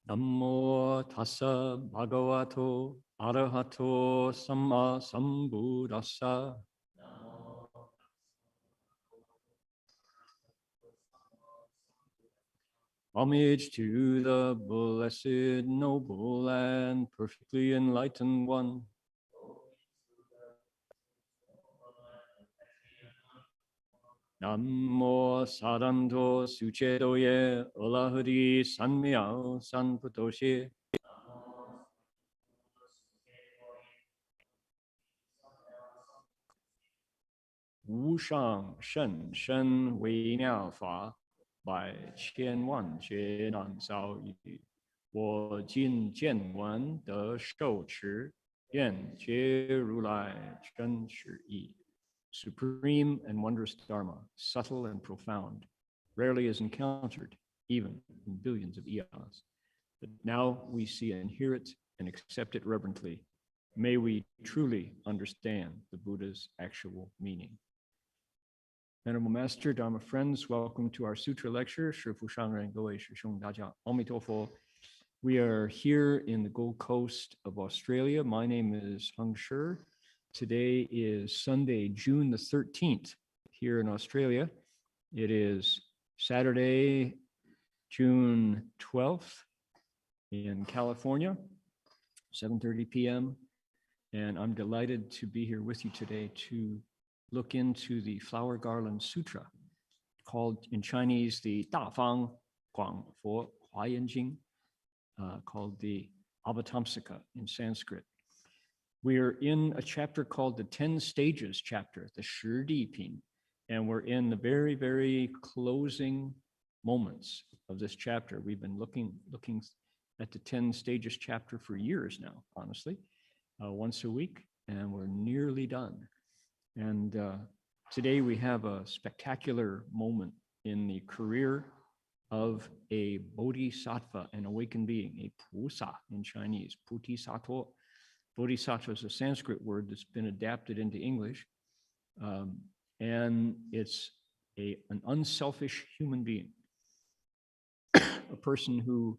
Namo tassa bhagavato arahato samma sambuddhassa. Homage to the blessed, noble, and perfectly enlightened one. Namo saranto suchedoye olahari sanmiao sanputoshe. Wu shang shen shen wei niao fa, bai qian wan jue nan zao yu. Wo jin jian wan de shou chi, yan jie ru lai zhen shi yi. Supreme and wondrous Dharma, subtle and profound, rarely is encountered, even in billions of eons. But now we see and hear it and accept it reverently. May we truly understand the Buddha's actual meaning. Venerable Master, Dharma friends, welcome to our Sutra lecture. We are here in the Gold Coast of Australia. My name is Hung Shi. Today is Sunday, June the 13th here in Australia. It is Saturday, June 12th in California, 7:30 p.m. And I'm delighted to be here with you today to look into the Flower Garland Sutra, called in Chinese the Dafang Guangfo Huayan Jing, called the Avatamsaka in Sanskrit. We are in a chapter called the 10 Stages chapter, the Shi Di Pin, and we're in the very, very closing moments of this chapter. We've been looking at the 10 Stages chapter for years now, honestly, once a week, and we're nearly done. And today we have a spectacular moment in the career of a Bodhisattva, an awakened being, a Pusa in Chinese, Bodhisattva. Bodhisattva is a Sanskrit word that's been adapted into English, and it's an unselfish human being, a person who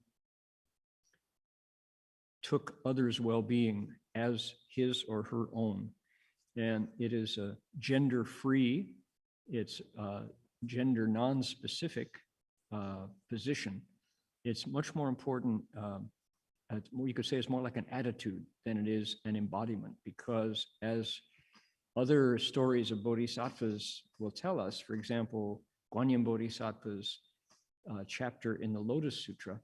took others' well-being as his or her own. And it is a gender-free, it's a gender non-specific position. It's much more important, you could say it's more like an attitude than it is an embodiment, because as other stories of bodhisattvas will tell us, for example, Guanyin Bodhisattva's chapter in the Lotus Sutra,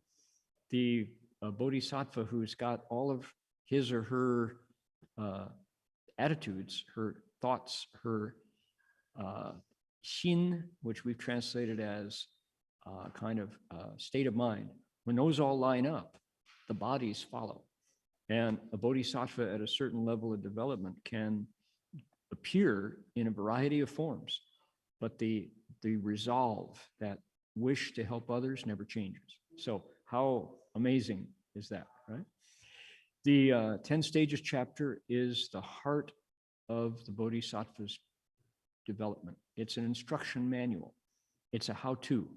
the bodhisattva who's got all of his or her attitudes, her thoughts, her xin, which we've translated as kind of state of mind, when those all line up, the bodies follow. And a bodhisattva at a certain level of development can appear in a variety of forms, but the resolve, that wish to help others, never changes. So how amazing is that, right? The 10 Stages chapter is the heart of the Bodhisattva's development. It's an instruction manual. It's a how-to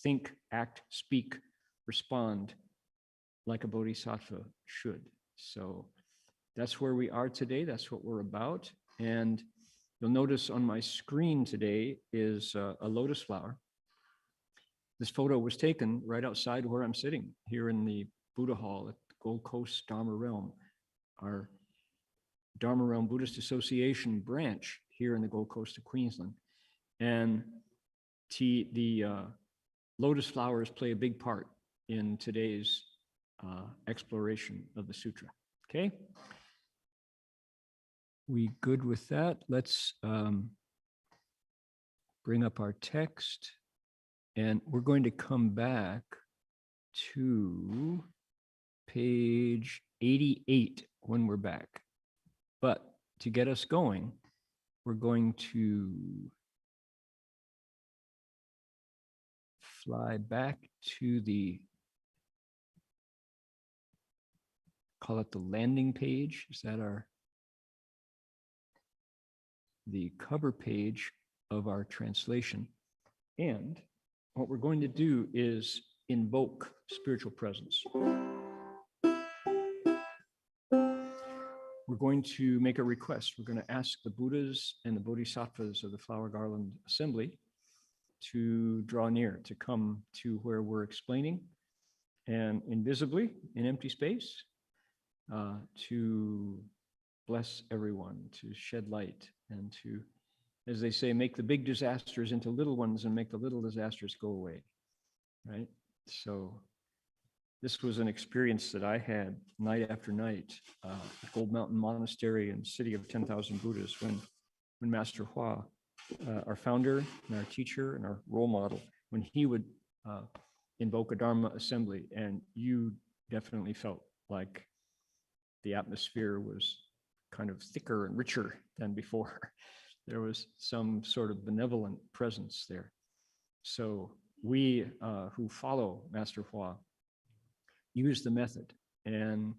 think, act, speak, respond like a Bodhisattva should. So that's where we are today. That's what we're about. And You'll notice on my screen today is a lotus flower. This photo was taken right outside where I'm sitting here in the Buddha Hall at the Gold Coast Dharma Realm, our Dharma Realm Buddhist Association branch here in the Gold Coast of Queensland. And the lotus flowers play a big part in today's exploration of the sutra. Okay? We good with that? Let's bring up our text, and we're going to come back to page 88 when we're back. But to get us going, we're going to fly back to call it the landing page. Is that the cover page of our translation? And what we're going to do is invoke spiritual presence. We're going to make a request. We're going to ask the Buddhas and the Bodhisattvas of the Flower Garland Assembly to draw near, to come to where we're explaining, and invisibly in empty space, to bless everyone, to shed light, and to, as they say, make the big disasters into little ones and make the little disasters go away, right? So this was an experience that I had night after night at Gold Mountain Monastery and City of 10,000 Buddhas when Master Hua, our founder and our teacher and our role model, when he would invoke a Dharma assembly, and you definitely felt like the atmosphere was kind of thicker and richer than before. There was some sort of benevolent presence there. So we who follow Master Hua use the method and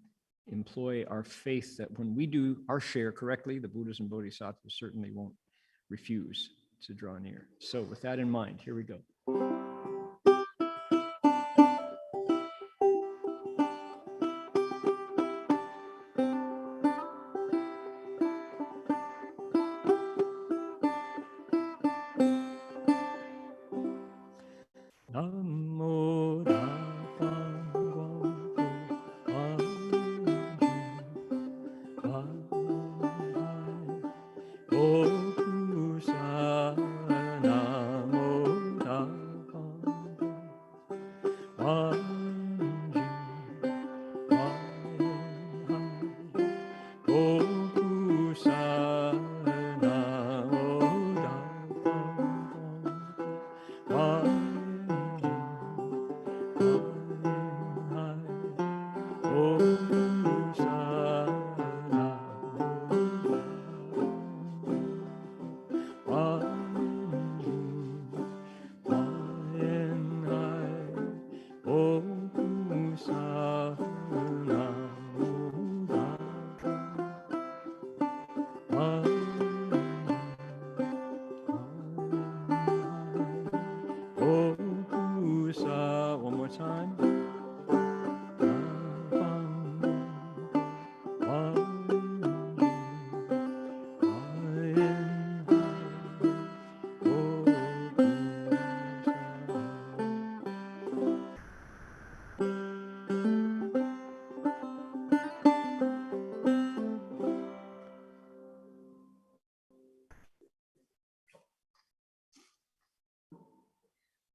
employ our faith that when we do our share correctly, the Buddhas and Bodhisattvas certainly won't refuse to draw near. So with that in mind, here we go.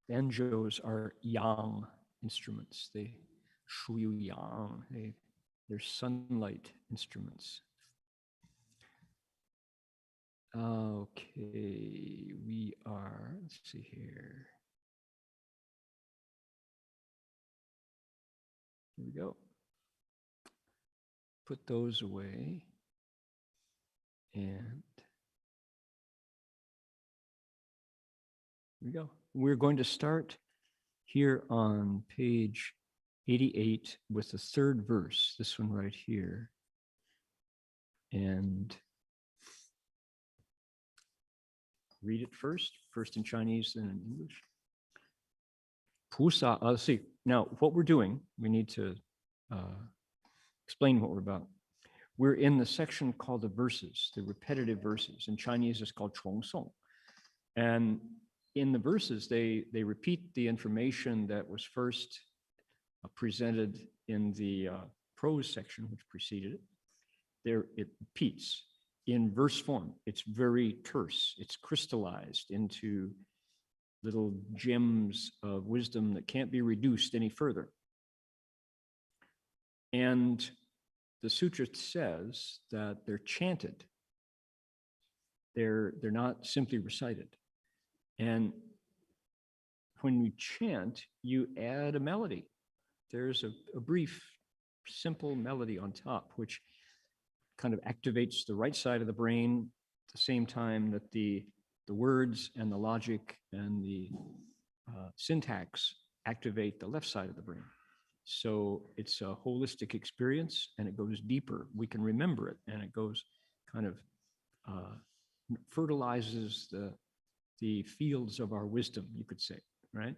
Banjos are yang instruments. They shuyu yang. They're sunlight instruments. Okay, we are, let's see here. Here we go. Put those away. And here we go. We're going to start here on page 88 with the third verse, this one right here. And read it first in Chinese, then in English. Pusa, let's see. Now, what we're doing, we need to explain what we're about. we're in the section called the verses, the repetitive verses. In Chinese, it's called 重诵. And in the verses, they repeat the information that was first presented in the prose section, which preceded it. There, it repeats in verse form. It's very terse. It's crystallized into little gems of wisdom that can't be reduced any further. And the sutra says that they're chanted. They're not simply recited. And when you chant, you add a melody. There's a brief, simple melody on top, which kind of activates the right side of the brain at the same time that the words and the logic and the syntax activate the left side of the brain. So it's a holistic experience and it goes deeper. We can remember it and it goes kind of fertilizes the fields of our wisdom, you could say, right?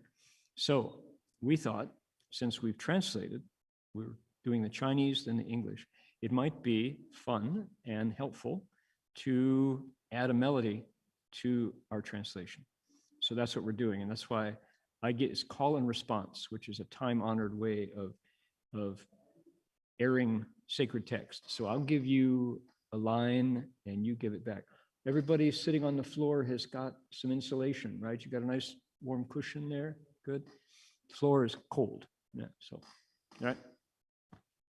So we thought, since we've translated, we're doing the Chinese, then the English, it might be fun and helpful to add a melody to our translation. So that's what we're doing. And that's why I get is call and response, which is a time-honored way of airing sacred text. So I'll give you a line and you give it back. Everybody sitting on the floor has got some insulation, right? You got a nice warm cushion there. Good. The floor is cold. Yeah, so, all right.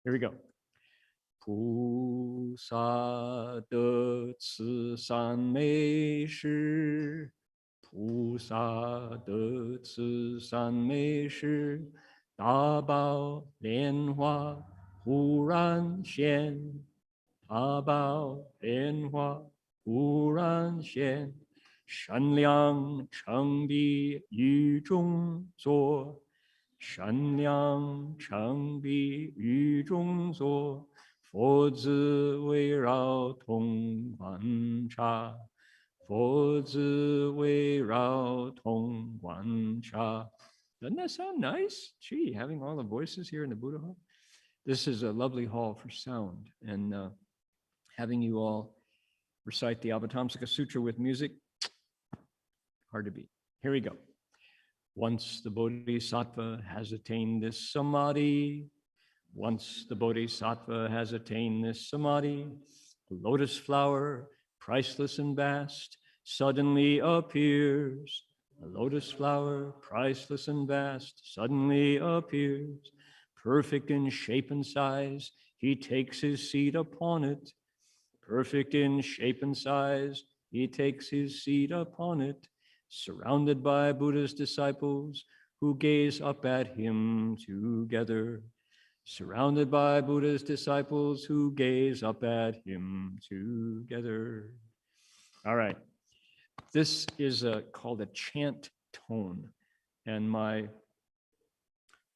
Here we go. 菩萨的慈善美事，菩萨的慈善美事，大宝莲花忽然现，大宝莲花忽然现，善良诚必于中作，善良诚必于中作。佛子围绕同观察，佛子围绕同观察。Doesn't that sound nice? Gee, having all the voices here in the Buddha hall. This is a lovely hall for sound, and having you all recite the Avatamsaka Sutra with music, hard to beat. Here we go. Once the Bodhisattva has attained this samadhi, once the Bodhisattva has attained this samadhi, a lotus flower, priceless and vast, suddenly appears. A lotus flower, priceless and vast, suddenly appears. Perfect in shape and size, he takes his seat upon it. Perfect in shape and size, he takes his seat upon it. Surrounded by Buddha's disciples who gaze up at him together. Surrounded by Buddha's disciples who gaze up at him together. All right. This is called a chant tone. And my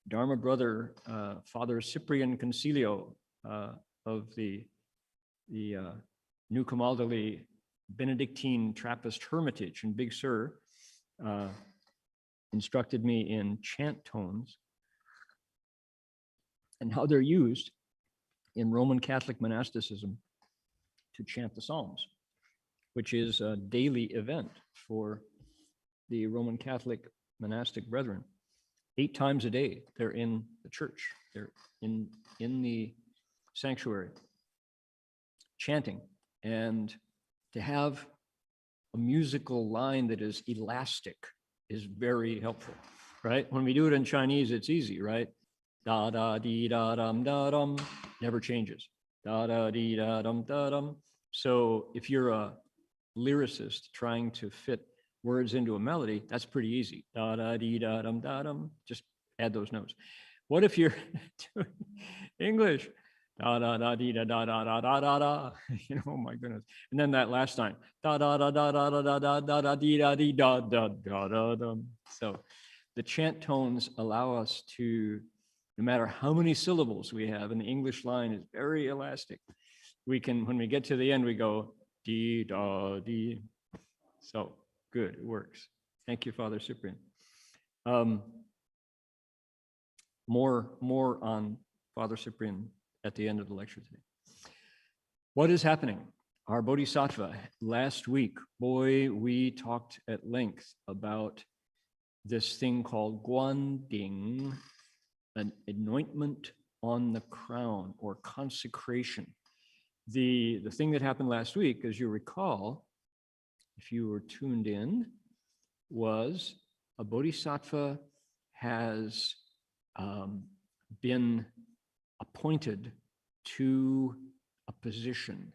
Dharma brother, Father Cyprian Concilio of the New Camaldoli Benedictine Trappist Hermitage in Big Sur, instructed me in chant tones and how they're used in Roman Catholic monasticism to chant the Psalms, which is a daily event for the Roman Catholic monastic brethren. 8 times a day, they're in the church. They're in the sanctuary, chanting. And to have a musical line that is elastic is very helpful, right? When we do it in Chinese, it's easy, right? Da da dee da dum, never changes. Da da dee da dum. So if you're a lyricist trying to fit words into a melody, that's pretty easy. Da da dee da dum, just add those notes. What if you're doing English? Da da da dee da da da da da da da. You know, oh my goodness. And then that last line, da da da da da da da da da da dee da dee da da da da da. So the chant tones allow us to, no matter how many syllables we have, and the English line is very elastic. We can, when we get to the end, we go dee da dee. So good, it works. Thank you, Father Cyprian. More on Father Cyprian at the end of the lecture today. What is happening? Our Bodhisattva, last week, boy, we talked at length about this thing called Guanding, an anointment on the crown or consecration. The thing that happened last week, as you recall, if you were tuned in, was a Bodhisattva has been appointed to a position.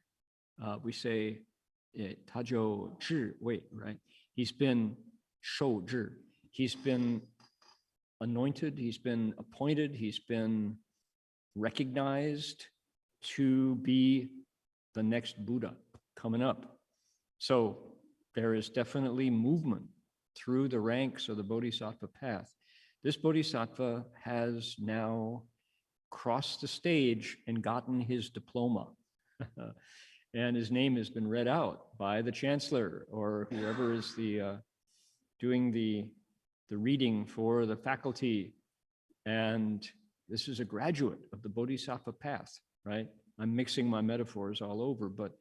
We say tajo zhi wei, right? He's been shou zhi. He's been anointed, he's been appointed, he's been recognized to be the next Buddha coming up. So there is definitely movement through the ranks of the Bodhisattva path. This Bodhisattva has now crossed the stage and gotten his diploma. And his name has been read out by the chancellor or whoever is doing the reading for the faculty. And this is a graduate of the Bodhisattva path, right? I'm mixing my metaphors all over, but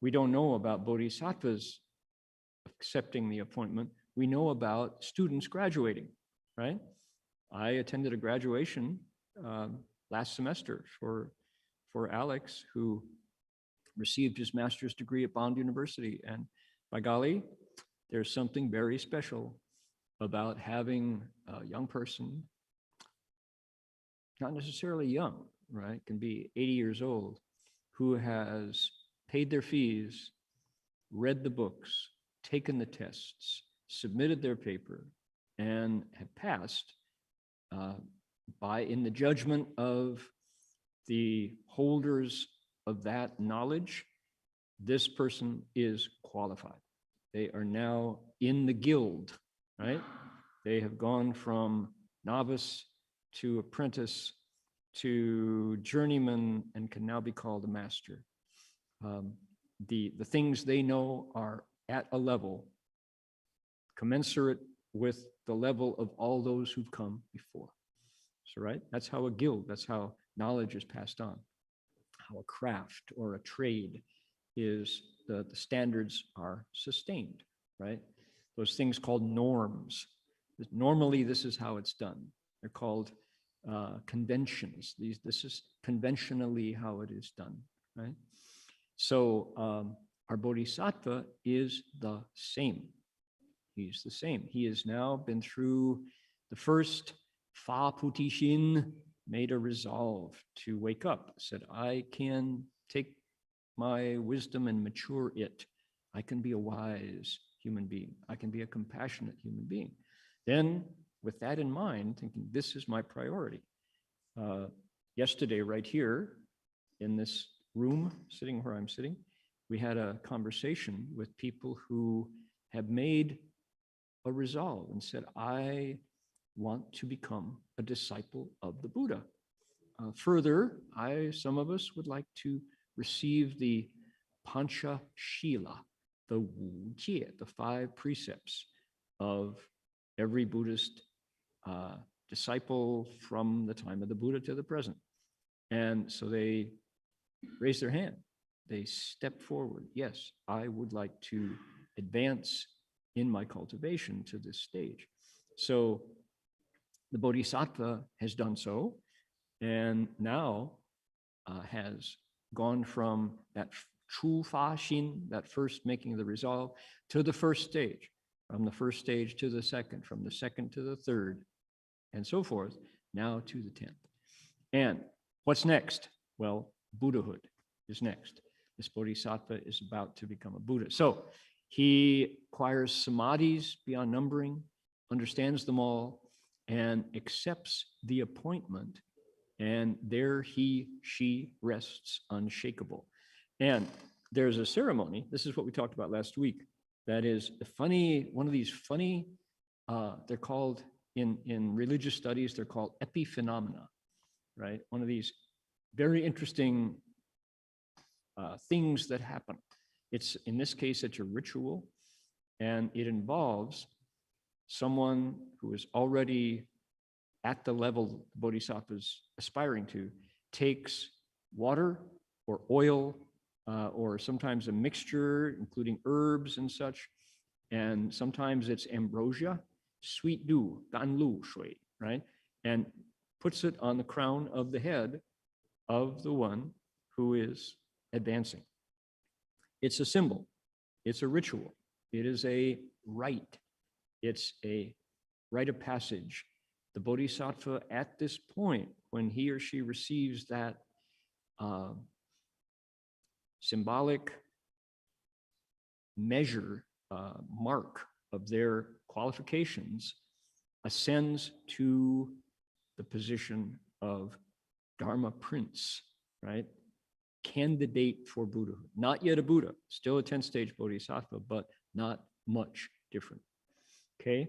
we don't know about Bodhisattvas accepting the appointment. We know about students graduating, right? I attended a graduation last semester for Alex, who received his master's degree at Bond University. And by golly, there's something very special about having a young person, not necessarily young, right? Can be 80 years old, who has paid their fees, read the books, taken the tests, submitted their paper, and have passed in the judgment of the holders of that knowledge. This person is qualified. They are now in the guild, right? They have gone from novice to apprentice to journeyman and can now be called a master. The things they know are at a level commensurate with the level of all those who've come before. So, right, that's how a guild, that's how knowledge is passed on. How a craft or a trade is, the standards are sustained, right? Those things called norms. Normally, this is how it's done. They're called conventions. This is conventionally how it is done, right? So our Bodhisattva is the same. He's the same. He has now been through the first Fa Puti Shin, made a resolve to wake up, said, I can take my wisdom and mature it. I can be a wise human being. I can be a compassionate human being. Then, with that in mind, thinking, this is my priority. Yesterday, right here in this room, sitting where I'm sitting, we had a conversation with people who have made a resolve and said, I want to become a disciple of the Buddha. Further, some of us would like to receive the Pancha Shila, the Wu Jie, the 5 precepts of every Buddhist disciple from the time of the Buddha to the present. And so they raise their hand. They step forward. Yes, I would like to advance in my cultivation to this stage. So the Bodhisattva has done so, and now has gone from that Chu Fa Xin, that first making the resolve, to the first stage, from the first stage to the second, from the second to the third, and so forth, now to the 10th. And what's next? Well, Buddhahood is next. This Bodhisattva is about to become a Buddha. So he acquires samadhis beyond numbering, understands them all, and accepts the appointment, and there she rests unshakable. And there's a ceremony, this is what we talked about last week, that is one of these funny, they're called, in religious studies, they're called epiphenomena, right? One of these very interesting things that happen. It's, in this case, it's a ritual, and it involves someone who is already at the level the Bodhisattva is aspiring to, takes water or oil or sometimes a mixture, including herbs and such. And sometimes it's ambrosia, sweet dew, dan lu shui, right? And puts it on the crown of the head of the one who is advancing. It's a symbol. It's a ritual. It is a rite. It's a rite of passage. The Bodhisattva at this point, when he or she receives that symbolic measure, mark of their qualifications, ascends to the position of Dharma Prince, right? Candidate for Buddhahood. Not yet a Buddha, still a 10th-stage Bodhisattva, but not much different. Okay?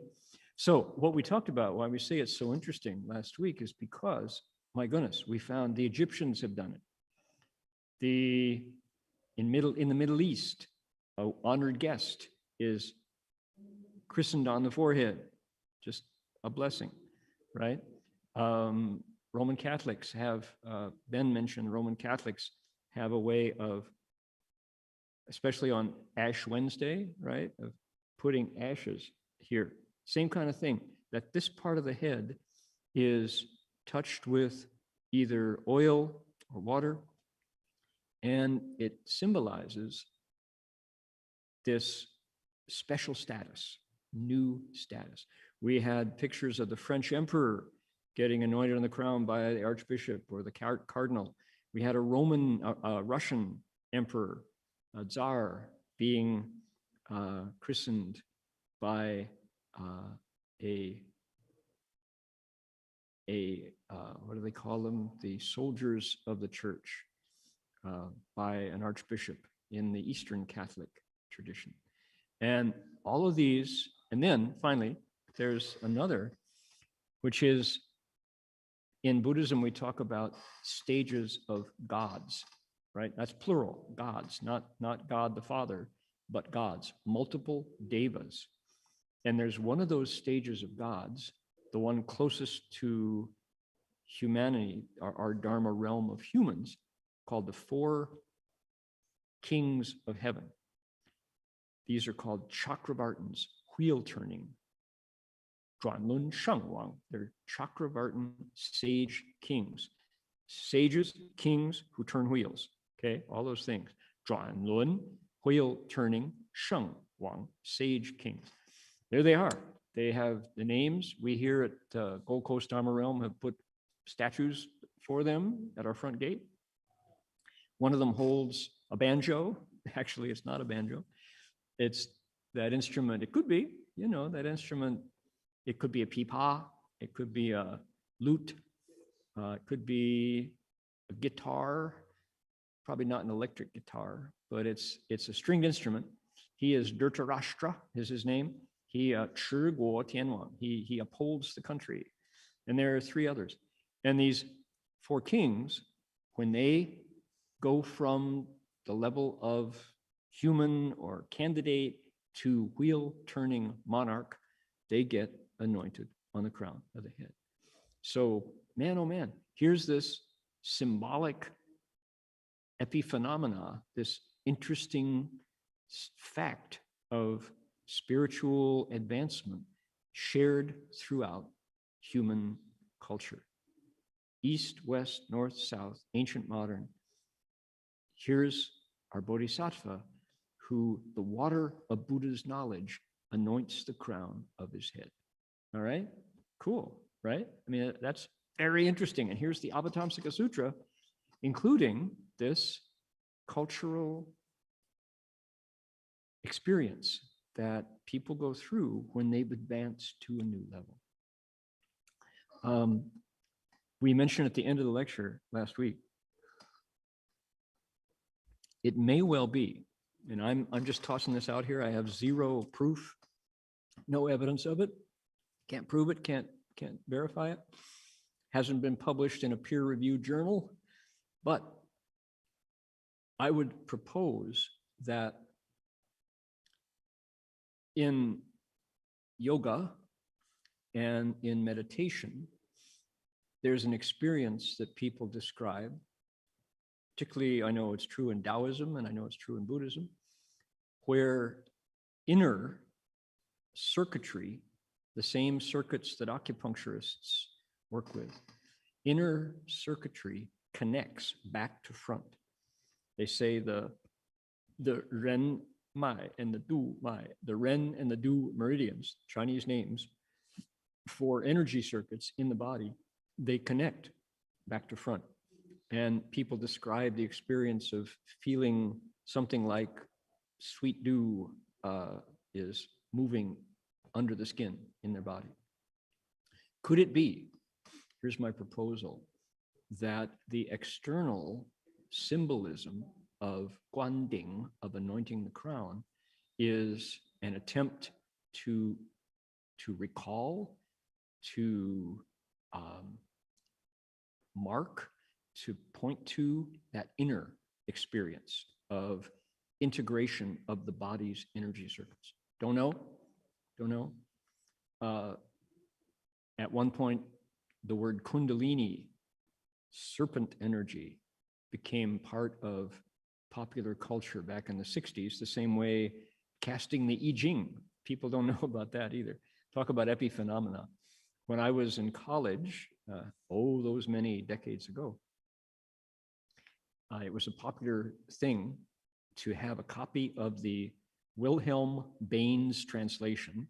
So what we talked about, why we say it's so interesting last week, is because, my goodness, we found the Egyptians have done it. In the Middle East, an honored guest is christened on the forehead, just a blessing, right? Roman Catholics have, Ben mentioned, Roman Catholics have a way of, especially on Ash Wednesday, right, of putting ashes here. Same kind of thing, that this part of the head is touched with either oil or water, and it symbolizes this special status, new status. We had pictures of the French emperor getting anointed on the crown by the archbishop or the cardinal. We had a Russian emperor, a Tsar, being christened by what do they call them? The soldiers of the church, by an archbishop in the Eastern Catholic tradition. And all of these, and then finally, there's another, which is, in Buddhism, we talk about stages of gods, right? That's plural, gods, not God the Father, but gods, multiple devas. And there's one of those stages of gods, the one closest to humanity, our Dharma realm of humans, called the four kings of heaven. These are called Chakravartins, wheel turning. Zhuanlun Shengwang, they're Chakravartin sage kings. Sages, kings who turn wheels, okay? All those things. Zhuanlun, wheel turning, Shengwang, sage kings. There they are. They have the names. We here at Gold Coast Dharma Realm have put statues for them at our front gate. One of them holds a banjo. Actually, it's not a banjo. It's that instrument. It could be, that instrument. It could be a pipa. It could be a lute. It could be a guitar. Probably not an electric guitar, but it's a stringed instrument. He is Dhritarashtra, is his name. He Tianwang. He upholds the country. And there are three others. And these four kings, when they go from the level of human or candidate to wheel-turning monarch, they get anointed on the crown of the head. So, man, oh man, here's this symbolic epiphenomena, this interesting fact of spiritual advancement shared throughout human culture. East, west, north, south, ancient, modern. Here's our Bodhisattva, who the water of Buddha's knowledge anoints the crown of his head. All right? Cool, right? I mean, that's very interesting. And here's the Avatamsaka Sutra, including this cultural experience that people go through when they've advanced to a new level. We mentioned at the end of the lecture last week, it may well be, and I'm just tossing this out here, I have zero proof, no evidence of it, can't prove it, can't verify it, hasn't been published in a peer-reviewed journal, but I would propose that in yoga and in meditation, there's an experience that people describe particularly I know it's true in Taoism and I know it's true in Buddhism, where inner circuitry, the same circuits that acupuncturists work with, inner circuitry connects back to front. They say the Ren Mai and the Du Mai, the Ren and the Du meridians, Chinese names for energy circuits in the body, they connect back to front. And people describe the experience of feeling something like sweet dew is moving under the skin in their body. Could it be, here's my proposal, that the external symbolism of Guanding, of anointing the crown, is an attempt to recall, to mark, to point to that inner experience of integration of the body's energy circuits? Don't know. At one point, the word Kundalini, serpent energy, became part of popular culture back in the 60s, the same way casting the I Ching. People don't know about that either. Talk about epiphenomena. When I was in college, those many decades ago, it was a popular thing to have a copy of the Wilhelm Baines translation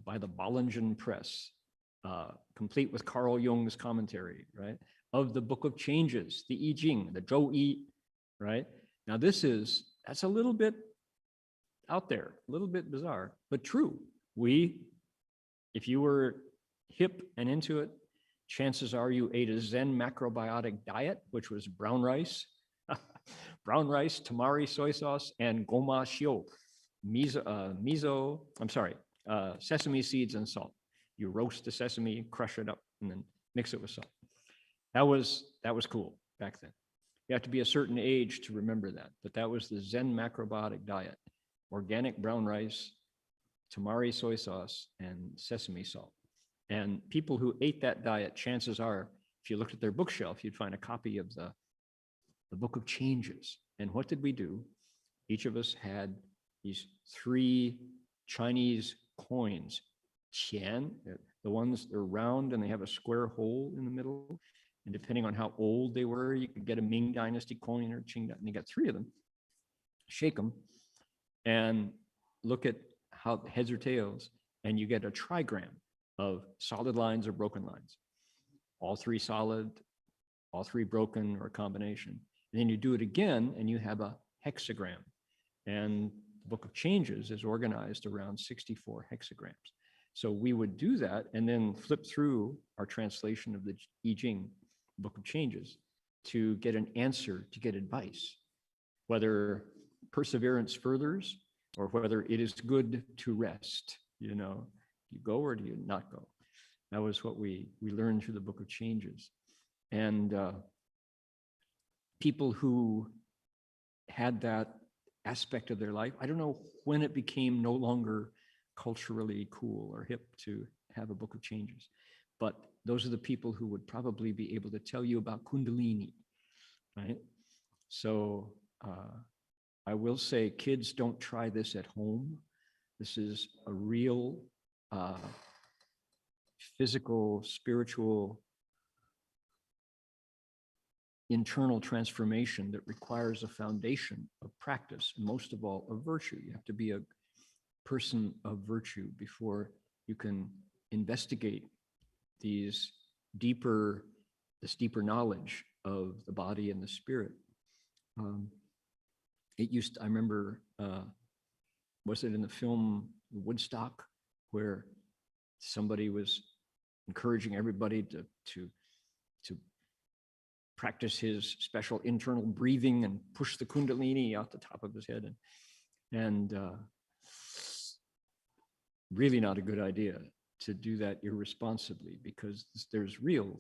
by the Bollingen Press, complete with Carl Jung's commentary, right? Of the Book of Changes, the I Ching, the Zhou Yi, right? Now that's a little bit out there, a little bit bizarre, but true. If you were hip and into it, chances are you ate a Zen macrobiotic diet, which was brown rice, tamari soy sauce, and goma shio, sesame seeds and salt. You roast the sesame, crush it up, and then mix it with salt. That was cool back then. You have to be a certain age to remember that, but that was the Zen macrobiotic diet: organic brown rice, tamari soy sauce, and sesame salt. And people who ate that diet, chances are, if you looked at their bookshelf, you'd find a copy of the Book of Changes. And what did we do? Each of us had these 3 Chinese coins, qian, the ones that are round and they have a square hole in the middle. And depending on how old they were, you could get a Ming Dynasty coin or Qing, and you got 3 of them. Shake them and look at how heads or tails, and you get a trigram of solid lines or broken lines. All 3 solid, all 3 broken, or a combination. And then you do it again and you have a hexagram. And the Book of Changes is organized around 64 hexagrams. So we would do that and then flip through our translation of the I Ching, Book of Changes, to get an answer, to get advice, whether perseverance furthers or whether it is good to rest. You know, you go or do you not go? That was what we learned through the Book of Changes. And people who had that aspect of their life, I don't know when it became no longer culturally cool or hip to have a Book of Changes, but those are the people who would probably be able to tell you about Kundalini, right? So I will say, kids, don't try this at home. This is a real physical, spiritual, internal transformation that requires a foundation of practice, and most of all, of virtue. You have to be a person of virtue before you can investigate this deeper knowledge of the body and the spirit. I remember, was it in the film Woodstock, where somebody was encouraging everybody to practice his special internal breathing and push the Kundalini out the top of his head, and really not a good idea to do that irresponsibly, because there's real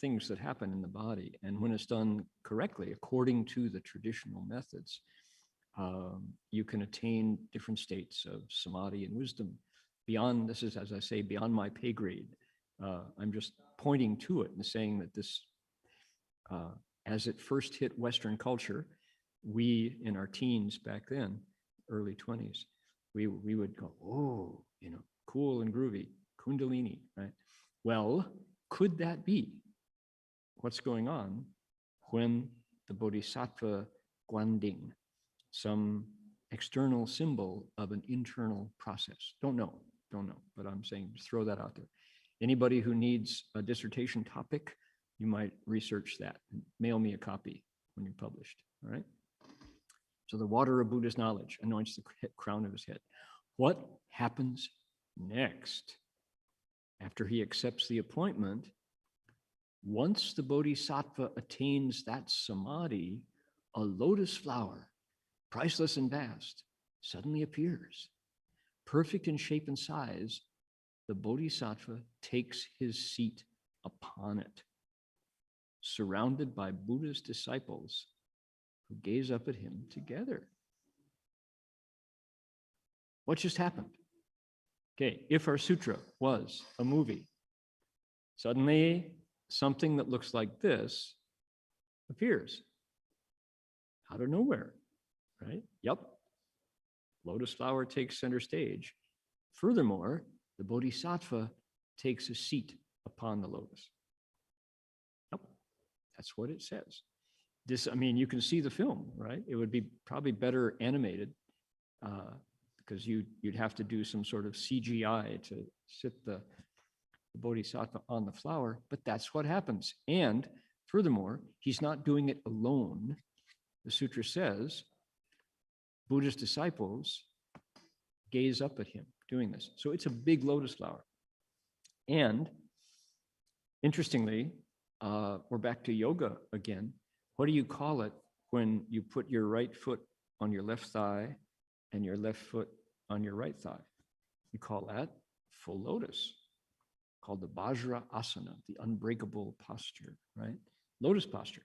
things that happen in the body, and when it's done correctly, according to the traditional methods, you can attain different states of samadhi and wisdom. Beyond, this is, as I say, beyond my pay grade. I'm just pointing to it and saying that this as it first hit Western culture, we in our teens back then, early 20s, we would go, oh, you know, cool and groovy, Kundalini, right? Well, could that be what's going on when the Bodhisattva Guanding, some external symbol of an internal process? Don't know, but I'm saying just throw that out there. Anybody who needs a dissertation topic, you might research that. Mail me a copy when you're published, all right? So the water of Buddha's knowledge anoints the crown of his head. What happens next? After he accepts the appointment, once the Bodhisattva attains that samadhi, a lotus flower, priceless and vast, suddenly appears. Perfect in shape and size, the Bodhisattva takes his seat upon it, surrounded by Buddha's disciples who gaze up at him together. What just happened? Okay, if our sutra was a movie, suddenly something that looks like this appears out of nowhere, right? Yep. Lotus flower takes center stage. Furthermore, the Bodhisattva takes a seat upon the lotus. Yep. That's what it says. This, I mean, you can see the film, right? It would be probably better animated because you'd have to do some sort of CGI to sit the Bodhisattva on the flower, but that's what happens. And furthermore, he's not doing it alone. The sutra says Buddha's disciples gaze up at him doing this. So it's a big lotus flower. And interestingly, we're back to yoga again. What do you call it when you put your right foot on your left thigh and your left foot on your right thigh? You call that full lotus, called the Vajra Asana, the unbreakable posture, right? Lotus posture.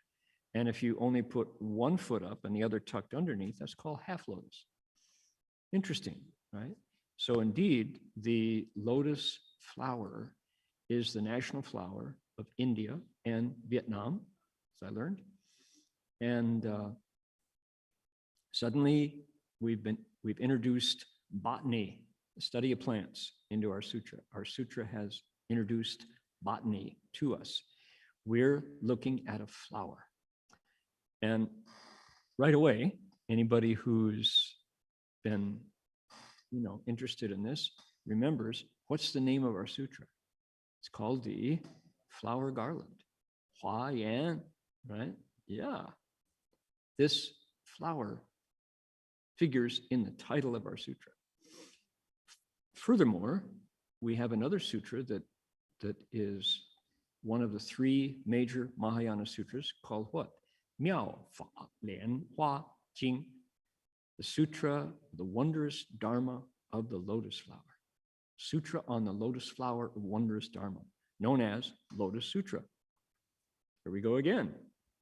And if you only put one foot up and the other tucked underneath, that's called half lotus. Interesting, right? So indeed, the lotus flower is the national flower of India and Vietnam, as I learned. And suddenly we've introduced botany, the study of plants, into our sutra. Our sutra has introduced botany to us. We're looking at a flower. And right away, anybody who's been, interested in this remembers what's the name of our sutra. It's called the flower garland. Hua Yan, right? Yeah. This flower figures in the title of our sutra. Furthermore, we have another sutra that is one of the three major Mahayana sutras called what? Miao Fa Lian Hua Jing, the Sutra, the wondrous Dharma of the lotus flower. Sutra on the lotus flower of wondrous Dharma, known as Lotus Sutra. Here we go again.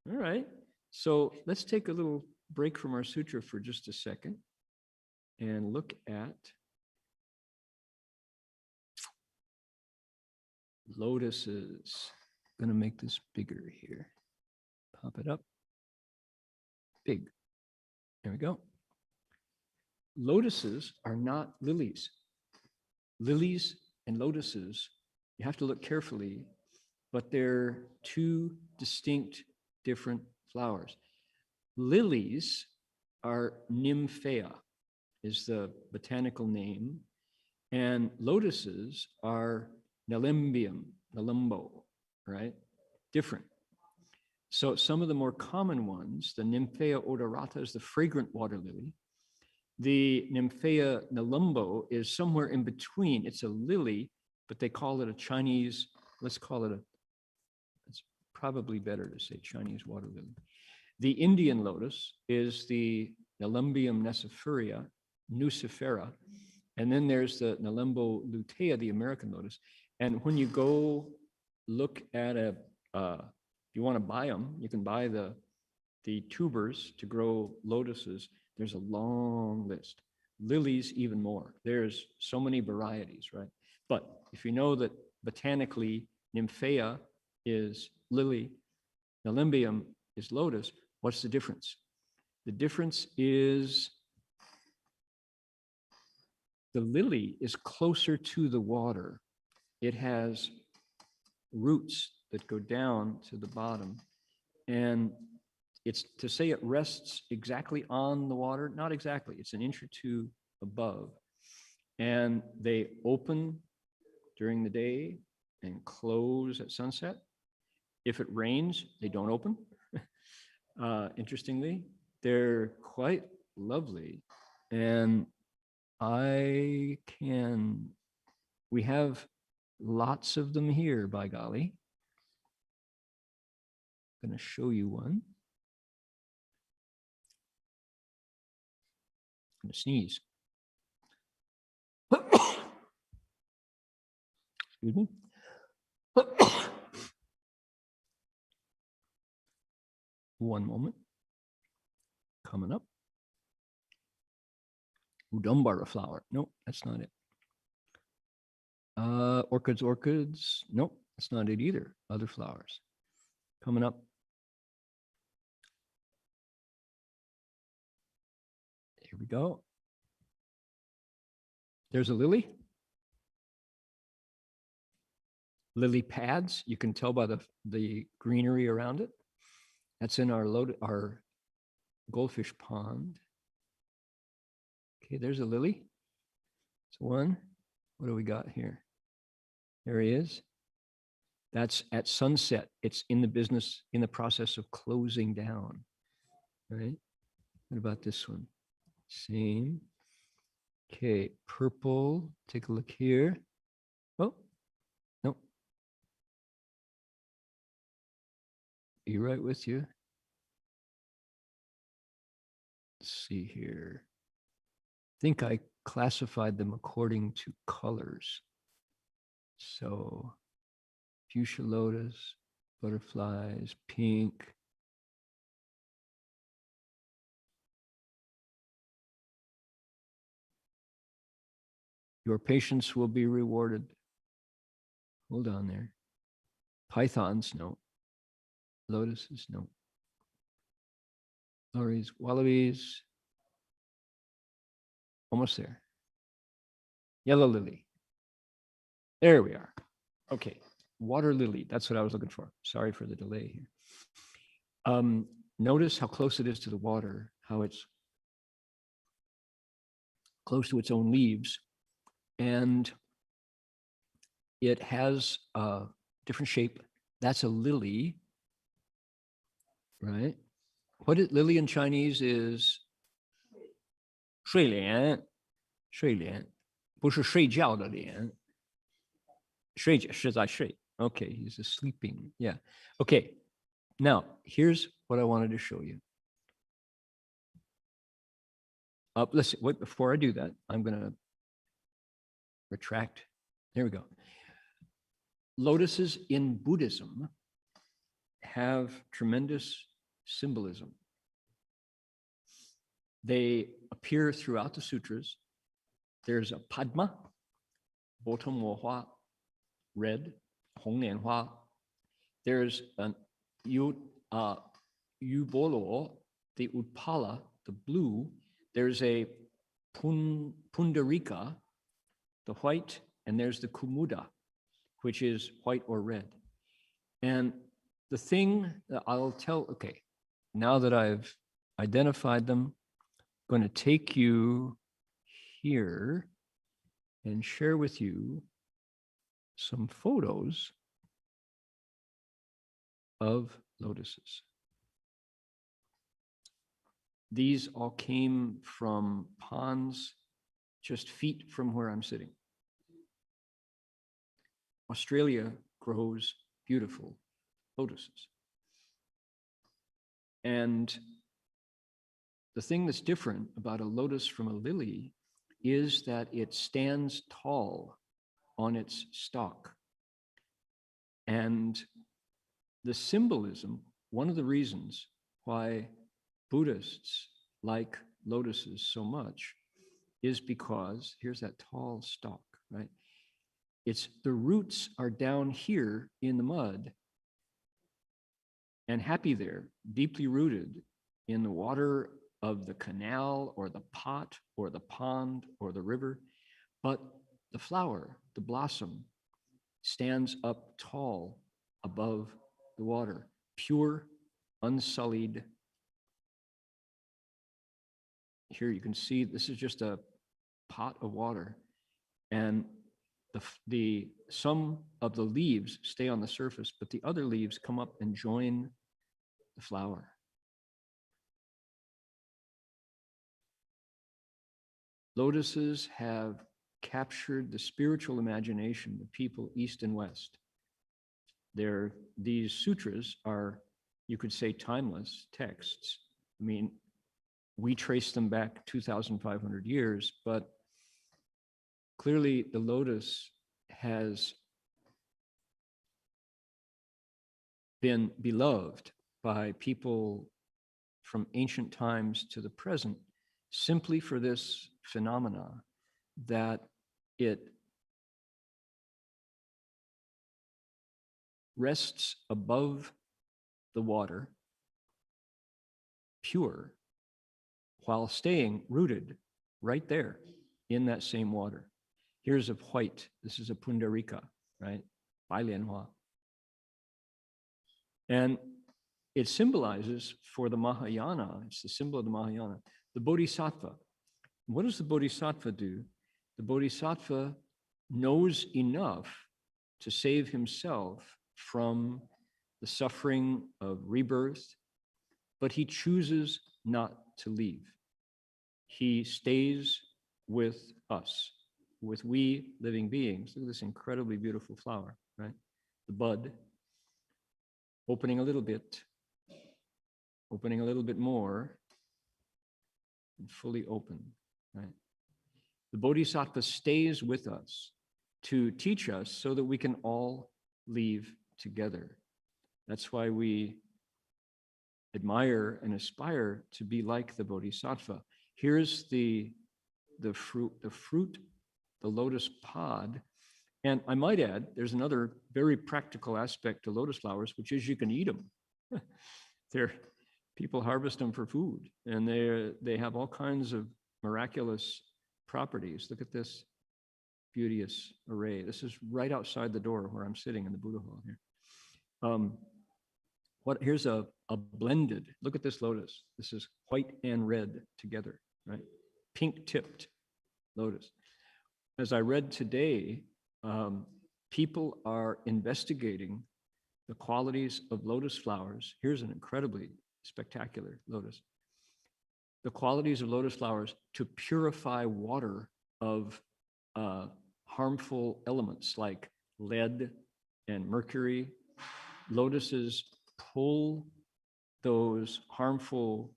All right. So let's take a little break from our sutra for just a second and look at lotuses. I'm going to make this bigger here. Pop it up. Big. There we go. Lotuses are not lilies. Lilies and lotuses, you have to look carefully, but they're two distinct, different flowers. Lilies are nymphea, is the botanical name, and lotuses are nelumbo, right? Different. So some of the more common ones, the Nymphea odorata is the fragrant water lily. The Nymphea nelumbo is somewhere in between. It's a lily, but they call it a Chinese, let's call it it's probably better to say Chinese water lily. The Indian lotus is the Nelumbium nucifera, and then there's the Nelumbo lutea, the American lotus. And when you go look at if you want to buy them, you can buy the tubers to grow lotuses. There's a long list. Lilies, even more. There's so many varieties, right? But if you know that botanically, Nymphea is lily, Nelumbium is lotus. What's the difference? The difference is the lily is closer to the water. It has roots that go down to the bottom. And it's to say it rests exactly on the water, not exactly. It's an inch or two above. And they open during the day and close at sunset. If it rains, they don't open. Interestingly, they're quite lovely. And we have lots of them here, by golly. I'm going to show you one. I'm going to sneeze. Excuse me. One moment. Coming up. Udumbara flower. Nope, that's not it. Orchids. Nope, that's not it either. Other flowers. Coming up. Here we go. There's a lily. Lily pads. You can tell by the greenery around it. That's in our goldfish pond. Okay, there's a lily. It's one. What do we got here? There he is. That's at sunset. It's in the process of closing down. Right? What about this one? Same. Okay, purple. Take a look here. Oh, no. Be right with you. Let's see here. I think I classified them according to colors. So fuchsia lotus, butterflies, pink. Your patience will be rewarded. Hold on there. Pythons, no. Lotuses, no. Lorries, wallabies. Almost there. Yellow lily. There we are. Okay. Water lily. That's what I was looking for. Sorry for the delay here. Notice how close it is to the water, how it's close to its own leaves. And it has a different shape. That's a lily, right? What is lily in Chinese is 睡莲,睡莲,不是睡觉的莲,睡是在睡. Okay, he's sleeping. Yeah. Okay. Now, here's what I wanted to show you. Listen, wait, before I do that, I'm going to retract. There we go. Lotuses in Buddhism have tremendous symbolism. They appear throughout the sutras. There's a Padma, Botomohua, red, Hongnianhua. There's an Yubolo, the Utpala, the blue. There's a Pundarika, the white, and there's the Kumuda, which is white or red. And the thing that I'll tell, okay, now that I've identified them, I'm going to take you here and share with you some photos of lotuses. These all came from ponds just feet from where I'm sitting. Australia grows beautiful lotuses. And the thing that's different about a lotus from a lily is that it stands tall on its stalk. And the symbolism, one of the reasons why Buddhists like lotuses so much is because, here's that tall stalk, right? It's the roots are down here in the mud, and happy there, deeply rooted in the water of the canal or the pot or the pond or the river. But the flower, the blossom, stands up tall above the water, pure, unsullied. Here you can see this is just a pot of water, and some of the leaves stay on the surface, but the other leaves come up and join the flower. Lotuses have captured the spiritual imagination of people east and west. These sutras are, you could say, timeless texts. I mean, we trace them back 2,500 years, but clearly the lotus has been beloved by people from ancient times to the present simply for this phenomena that it rests above the water, pure, while staying rooted right there in that same water. Here's a white, this is a pundarika, right? Bailianhua. And it symbolizes for the Mahayana, it's the symbol of the Mahayana, the Bodhisattva. What does the Bodhisattva do? The Bodhisattva knows enough to save himself from the suffering of rebirth, but he chooses not to leave. He stays with us, with we living beings. Look at this incredibly beautiful flower, right? The bud, opening a little bit more, and fully open, right? The Bodhisattva stays with us to teach us so that we can all leave together. That's why we admire and aspire to be like the Bodhisattva. Here's the fruit, the lotus pod. And I might add, there's another very practical aspect to lotus flowers, which is you can eat them. People harvest them for food, and they have all kinds of miraculous properties. Look at this beauteous array. This is right outside the door where I'm sitting in the Buddha hall here. Here's a blended, look at this lotus. This is white and red together, right? Pink tipped lotus. As I read today, people are investigating the qualities of lotus flowers. Here's an incredibly spectacular lotus. The qualities of lotus flowers to purify water of harmful elements like lead and mercury. Lotuses pull those harmful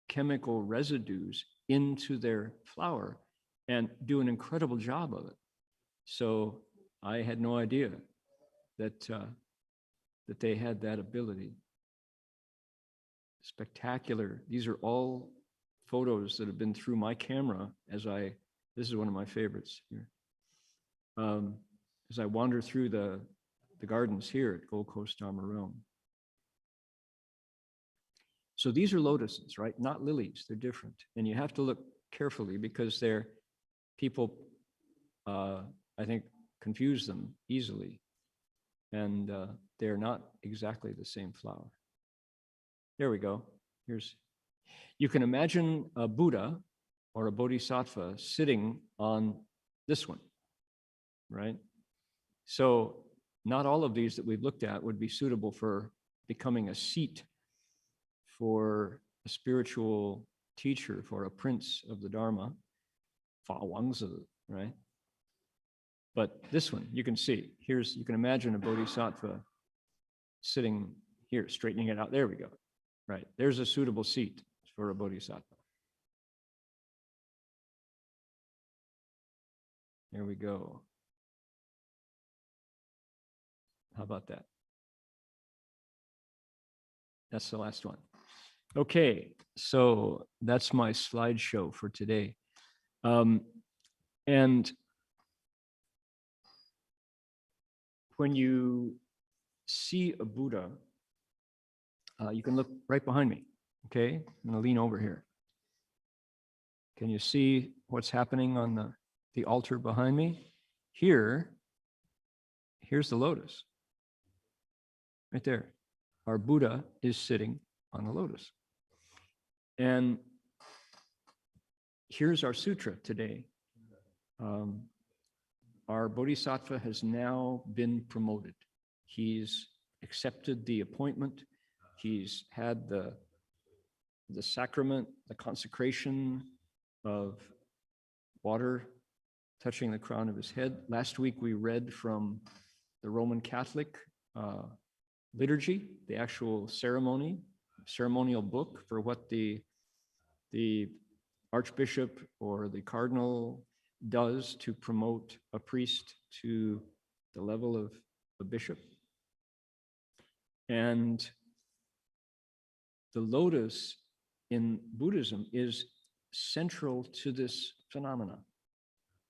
chemical residues into their flower and do an incredible job of it. So I had no idea that they had that ability. Spectacular. These are all photos that have been through my camera this is one of my favorites here. As I wander through the gardens here at Gold Coast Dharma Realm. So these are lotuses, right? Not lilies, they're different. And you have to look carefully because people, I think, confuse them easily. And they're not exactly the same flower. There we go. You can imagine a Buddha or a Bodhisattva sitting on this one, right? So not all of these that we've looked at would be suitable for becoming a seat for a spiritual teacher, for a prince of the Dharma, Fa Wangzi, right? But this one, you can see, you can imagine a Bodhisattva sitting here, straightening it out. There we go. Right, there's a suitable seat for a Bodhisattva. There we go. How about that? That's the last one. Okay, so that's my slideshow for today. And when you see a Buddha, You can look right behind me, okay? I'm gonna lean over here. Can you see what's happening on the altar behind me? Here's the lotus, right there. Our Buddha is sitting on the lotus. And here's our sutra today. Our Bodhisattva has now been promoted. He's accepted the appointment. He's had the sacrament, the consecration of water touching the crown of his head. Last week we read from the Roman Catholic liturgy, the actual ceremonial book for what the archbishop or the cardinal does to promote a priest to the level of a bishop. And the lotus in Buddhism is central to this phenomena.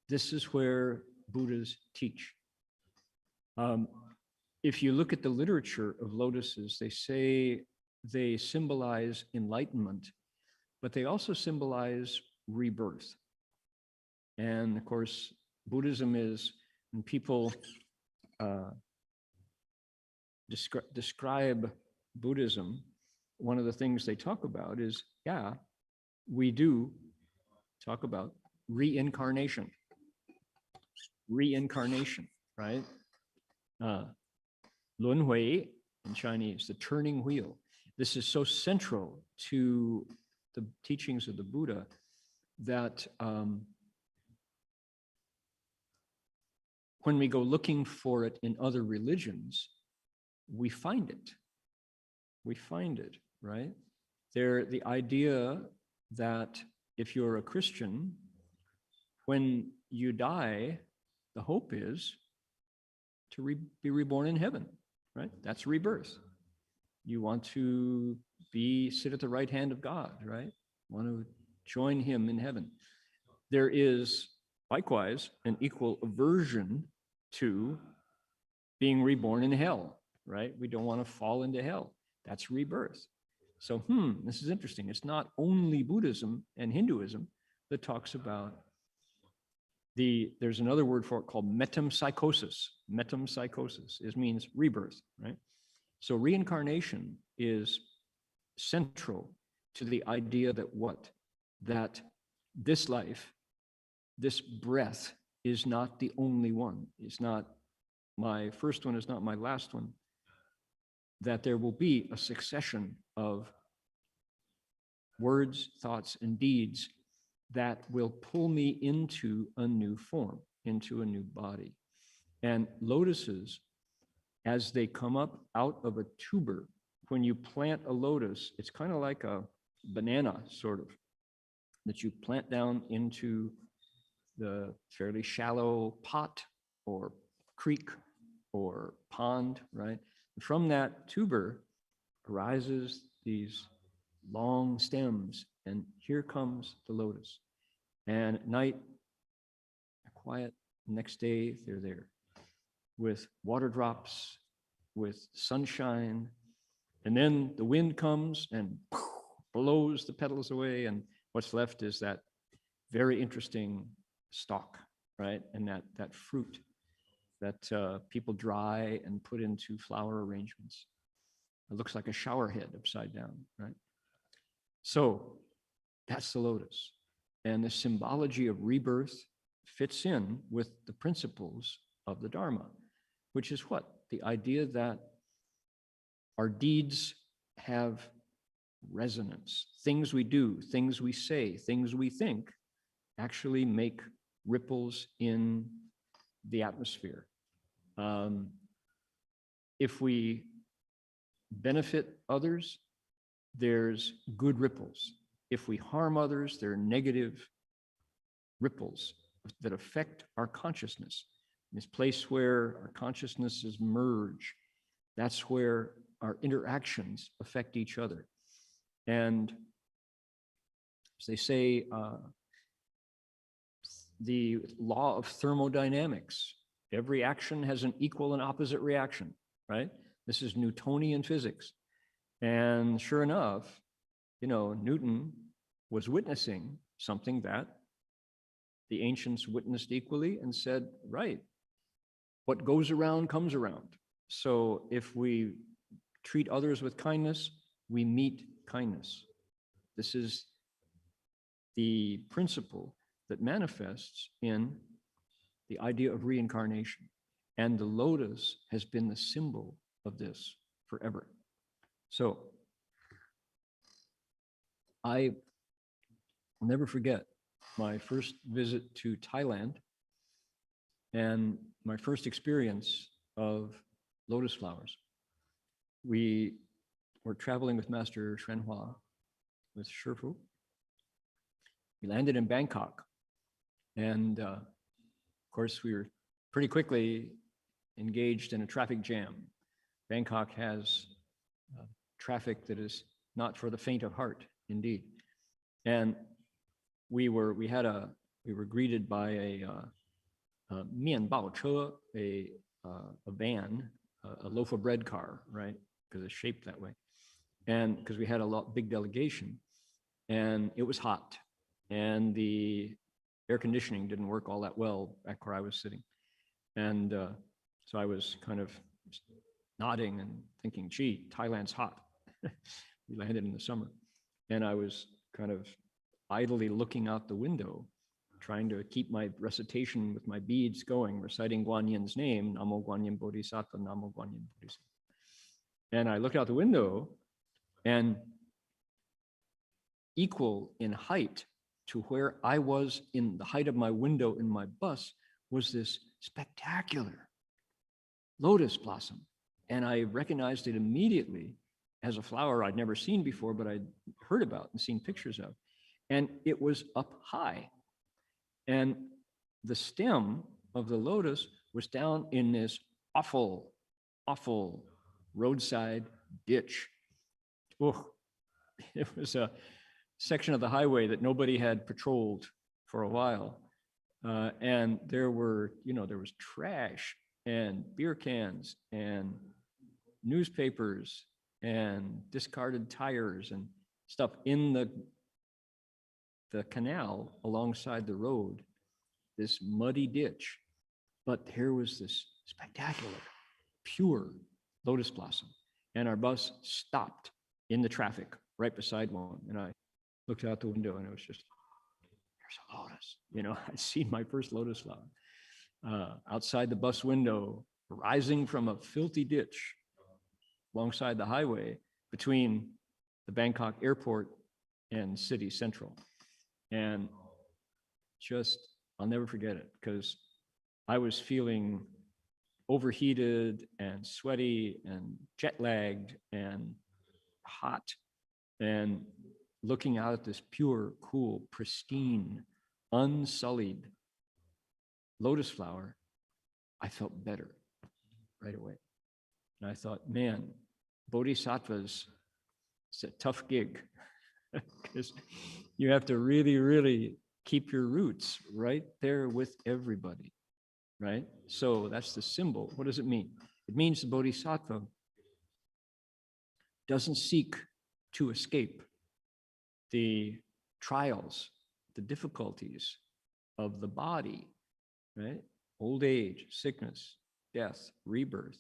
This is where Buddhas teach. If you look at the literature of lotuses, they say they symbolize enlightenment, but they also symbolize rebirth. And of course, Buddhism is, when people describe Buddhism, one of the things they talk about is, yeah, we do talk about reincarnation. Reincarnation, right? Lunhui in Chinese, the turning wheel. This is so central to the teachings of the Buddha that when we go looking for it in other religions, we find it. We find it, right? The idea that if you're a Christian, when you die, the hope is to be reborn in heaven, right? That's rebirth. You want to sit at the right hand of God, right? Want to join him in heaven. There is likewise an equal aversion to being reborn in hell, right? We don't want to fall into hell. That's rebirth. So, this is interesting. It's not only Buddhism and Hinduism that talks about there's another word for it called metempsychosis. Metempsychosis means rebirth, right? So reincarnation is central to the idea that this life, this breath is not the only one. It's not my first one, is not my last one. That there will be a succession of words, thoughts, and deeds that will pull me into a new form, into a new body. And lotuses, as they come up out of a tuber, when you plant a lotus, it's kind of like a banana, sort of, that you plant down into the fairly shallow pot or creek or pond, right? And from that tuber arises these long stems, and here comes the lotus. And at night, quiet, next day, they're there with water drops, with sunshine, and then the wind comes and blows the petals away, and what's left is that very interesting stalk, right? And that fruit that people dry and put into flower arrangements. It looks like a shower head upside down, right? So that's the lotus. And the symbology of rebirth fits in with the principles of the Dharma, which is what? The idea that our deeds have resonance. Things we do, things we say, things we think actually make ripples in the atmosphere. If we benefit others, there's good ripples. If we harm others, there are negative ripples that affect our consciousness. This place where our consciousnesses merge, that's where our interactions affect each other. And as they say, the law of thermodynamics, every action has an equal and opposite reaction, right? This is Newtonian physics. And sure enough, Newton was witnessing something that the ancients witnessed equally and said, right, what goes around comes around. So if we treat others with kindness, we meet kindness. This is the principle that manifests in the idea of reincarnation. And the lotus has been the symbol of this forever. So I'll never forget my first visit to Thailand and my first experience of lotus flowers. We were traveling with Master Shenhua, with Shifu. We landed in Bangkok. And of course, we were pretty quickly engaged in a traffic jam. Bangkok has traffic that is not for the faint of heart, indeed. And we were greeted by a mian bao che, a van, a loaf of bread car, right? Because it's shaped that way. And because we had a big delegation, and it was hot, and the air conditioning didn't work all that well back where I was sitting. And so I was kind of nodding and thinking, gee, Thailand's hot. We landed in the summer. And I was kind of idly looking out the window, trying to keep my recitation with my beads going, reciting Guanyin's name, Namo Guanyin Bodhisattva, Namo Guanyin Bodhisattva. And I looked out the window, and equal in height to where I was in the height of my window in my bus was this spectacular lotus blossom. And I recognized it immediately as a flower I'd never seen before, but I'd heard about and seen pictures of. And it was up high. And the stem of the lotus was down in this awful, awful roadside ditch. Oh, it was a section of the highway that nobody had patrolled for a while. And there was trash and beer cans and newspapers and discarded tires and stuff in the canal alongside the road, this muddy ditch. But there was this spectacular, pure lotus blossom. And our bus stopped in the traffic right beside one. And I looked out the window, and it was just, there's a lotus. I'd seen my first lotus flower outside the bus window, rising from a filthy ditch alongside the highway between the Bangkok airport and city central. And I'll never forget it, because I was feeling overheated and sweaty and jet lagged and hot, and looking out at this pure, cool, pristine, unsullied lotus flower, I felt better right away. And I thought, man, Bodhisattvas, it's a tough gig, because you have to really, really keep your roots right there with everybody, right? So that's the symbol. What does it mean? It means the Bodhisattva doesn't seek to escape the trials, the difficulties of the body, right? Old age, sickness, death, rebirth.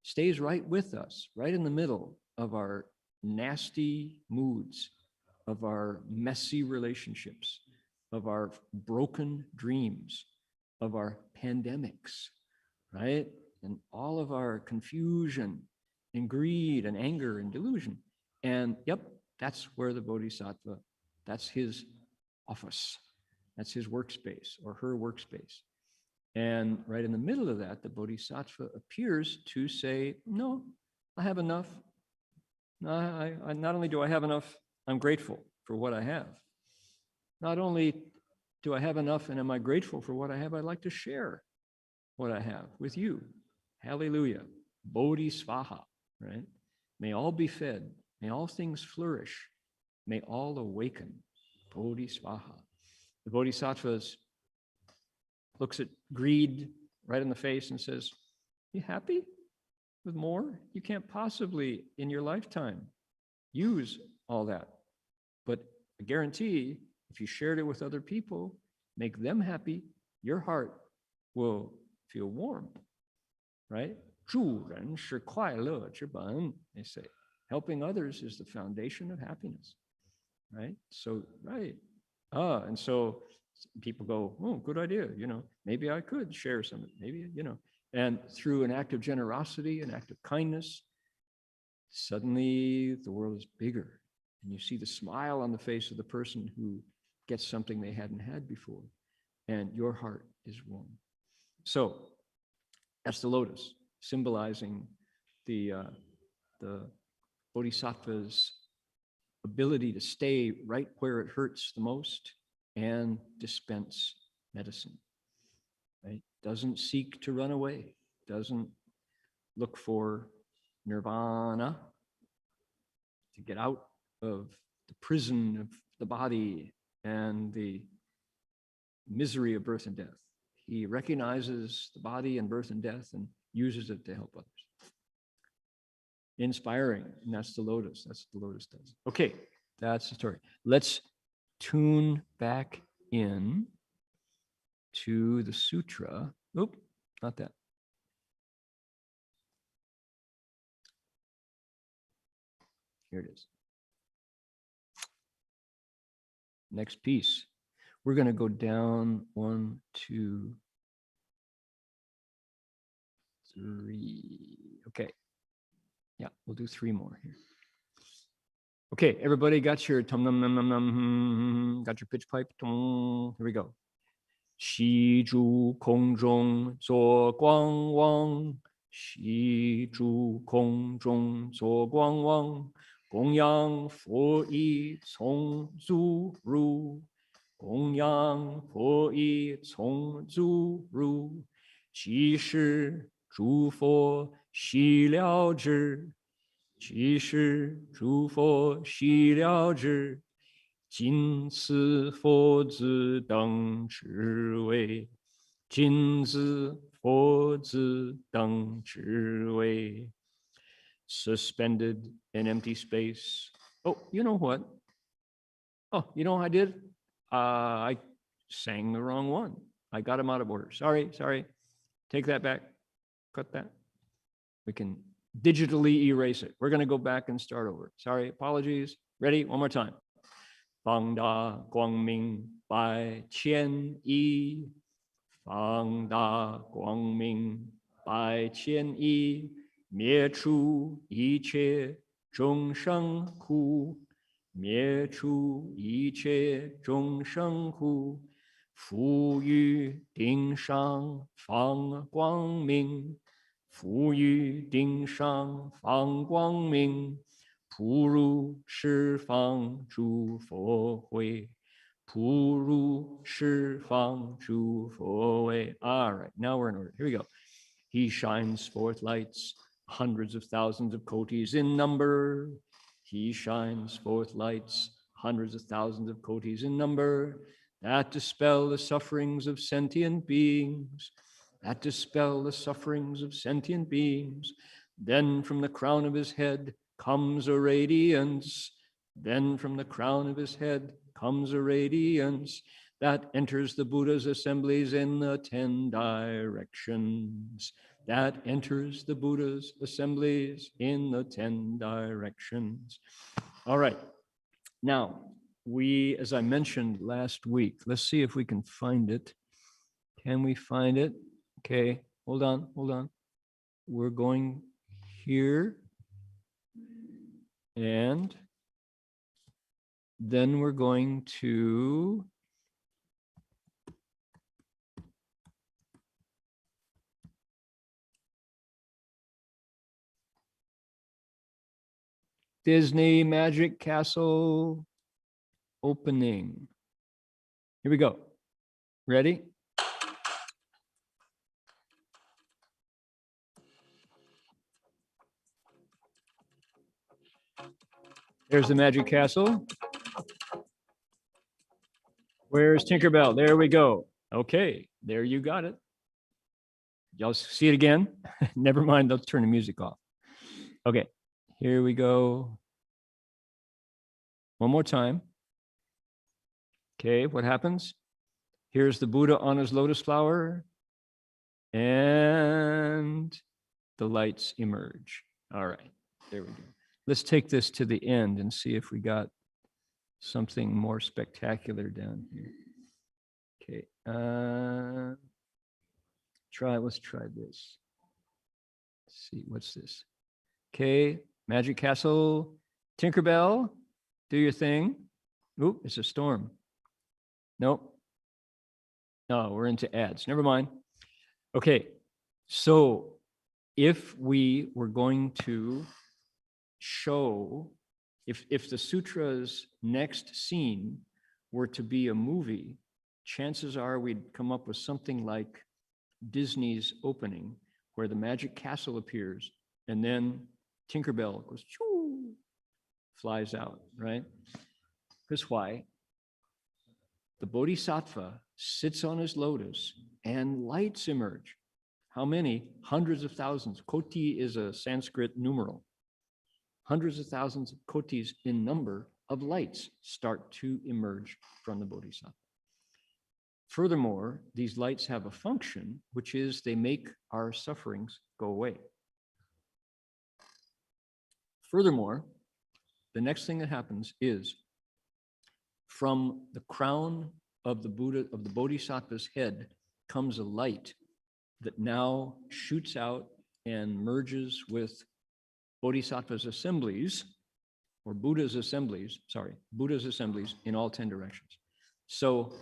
Stays right with us, right in the middle of our nasty moods, of our messy relationships, of our broken dreams, of our pandemics, right? And all of our confusion and greed and anger and delusion. And yep, that's where the Bodhisattva, that's his office. That's his workspace or her workspace. And right in the middle of that, the Bodhisattva appears to say, no, I have enough. I not only do I have enough, I'm grateful for what I have. Not only do I have enough and am I grateful for what I have, I'd like to share what I have with you. Hallelujah. Bodhisvaha, right? May all be fed. May all things flourish. May all awaken. Bodhisvaha. The Bodhisattvas looks at greed right in the face and says, you happy? with more. You can't possibly in your lifetime use all that. But I guarantee if you shared it with other people, make them happy, your heart will feel warm, right? 助人是快乐之本, they say. Helping others is the foundation of happiness, right? So, right. And so people go, oh, good idea. Maybe I could share some, maybe, and through an act of generosity, an act of kindness, suddenly the world is bigger. And you see the smile on the face of the person who gets something they hadn't had before. And your heart is warm. So that's the lotus, symbolizing the Bodhisattva's ability to stay right where it hurts the most and dispense medicine, right? Doesn't seek to run away, doesn't look for Nirvana, to get out of the prison of the body and the misery of birth and death. He recognizes the body and birth and death and uses it to help others. Inspiring, and that's the lotus. That's what the lotus does. Okay, that's the story. Let's tune back in to the sutra. Oop, not that. Here it is. Next piece. We're going to go down 1, 2, 3. Okay. Yeah, we'll do 3 more here. Okay, everybody got your tum num num num num, got your pitch pipe? Here we go. 习住空中坐观望，习住空中坐观望，供养佛意从诸如，供养佛意从诸如，即是诸佛悉了知，即是诸佛悉了知，今此佛子等智慧，今此佛子等智慧。Suspended in empty space. Oh, you know what? Oh, you know what I did? I sang the wrong one. I got them out of order. Sorry. Take that back. Cut that. We can digitally erase it. We're going to go back and start over. Sorry, apologies. Ready? One more time. 放大光明百千亿，放大光明百千亿，灭除一切众生苦，灭除一切众生苦，赋予顶上放光明，赋予顶上放光明，普如十方诸佛慧，普如十方诸佛慧。All right, now we're in order. Here we go. He shines forth lights, hundreds of thousands of kotis in number. He shines forth lights, hundreds of thousands of kotis in number, that dispel the sufferings of sentient beings, that dispel the sufferings of sentient beings. Then from the crown of his head comes a radiance. Then from the crown of his head comes a radiance that enters the Buddha's assemblies in the 10 directions. That enters the Buddha's assemblies in the 10 directions. All right. Now, as I mentioned last week, let's see if we can find it. Can we find it? Okay, hold on. We're going here. And then we're going to Disney Magic Castle opening. Here we go. Ready? There's the Magic Castle. Where's Tinkerbell? There we go. Okay, there you got it. Y'all see it again? Never mind, let's turn the music off. Okay, here we go. One more time. Okay, what happens? Here's the Buddha on his lotus flower, and the lights emerge. All right, there we go. Let's take this to the end and see if we got something more spectacular down here. Okay, let's try this. Let's see, what's this? Okay, Magic Castle, Tinkerbell, do your thing. Ooh, it's a storm. Nope. No, we're into ads. Never mind. Okay, so if we were going to show, if the sutra's next scene were to be a movie, chances are we'd come up with something like Disney's opening, where the magic castle appears and then Tinkerbell goes, choo, flies out, right? Because why? The Bodhisattva sits on his lotus and lights emerge. How many? Hundreds of thousands. Koti is a Sanskrit numeral. Hundreds of thousands of kotis in number of lights start to emerge from the Bodhisattva. Furthermore, these lights have a function, which is they make our sufferings go away. Furthermore, the next thing that happens is from the crown of the Buddha, of the Bodhisattva's head, comes a light that now shoots out and merges with Bodhisattva's assemblies, or Buddha's assemblies in all 10 directions. So,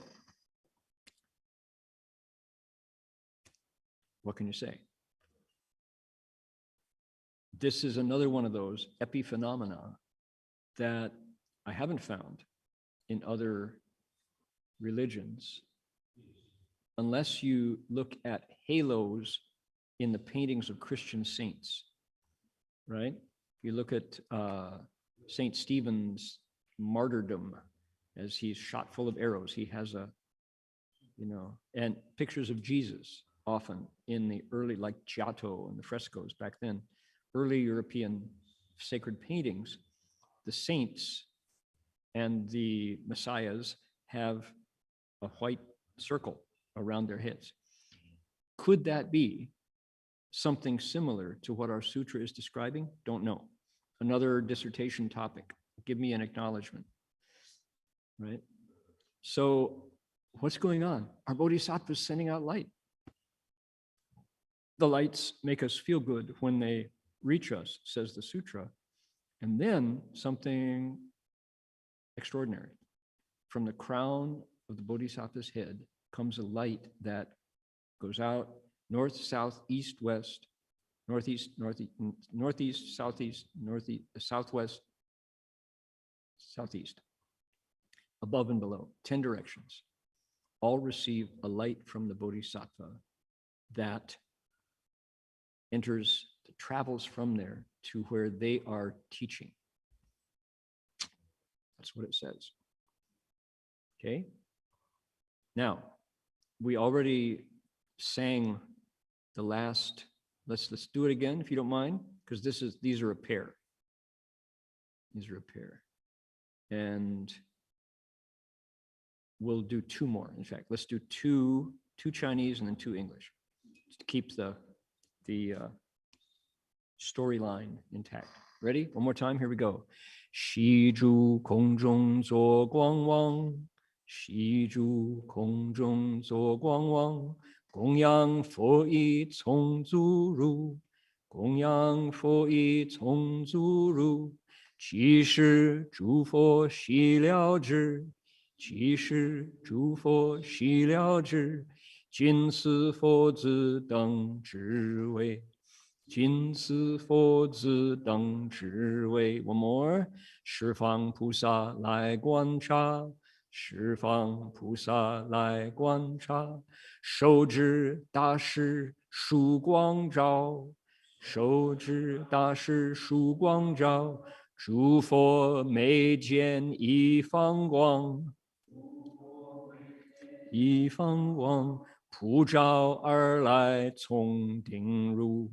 what can you say? This is another one of those epiphenomena that I haven't found in other religions, unless you look at halos in the paintings of Christian saints, right? You look at Saint Stephen's martyrdom as he's shot full of arrows. He has a, and pictures of Jesus often in the early, like Giotto and the frescoes back then, early European sacred paintings, the saints and the messiahs have a white circle around their heads. Could that be something similar to what our sutra is describing? Don't know. Another dissertation topic. Give me an acknowledgement, right? So what's going on? Our Bodhisattva is sending out light. The lights make us feel good when they reach us, says the sutra. And then something extraordinary. From the crown of the Bodhisattva's head comes a light that goes out north, south, east, west, northeast, southeast, southwest, southeast, above and below, 10 directions. All receive a light from the Bodhisattva that travels from there to where they are teaching. That's what it says. Okay. Now, we already sang the last. Let's do it again, if you don't mind, because these are a pair. These are a pair, and we'll do two more. In fact, let's do two Chinese and then two English to keep the storyline intact. Ready? One more time. Here we go. 习住空中坐光王，习住空中坐光王，供养佛以从足如，供养佛以从足如，即是诸佛悉了知，即是诸佛悉了知，今此佛子等之位。今此佛子等之位 ，One more， 十方菩萨来观察，十方菩萨来观察，手指大师曙光照，手指大师曙光照，诸佛眉间一放光，一放光。普照而来从顶入，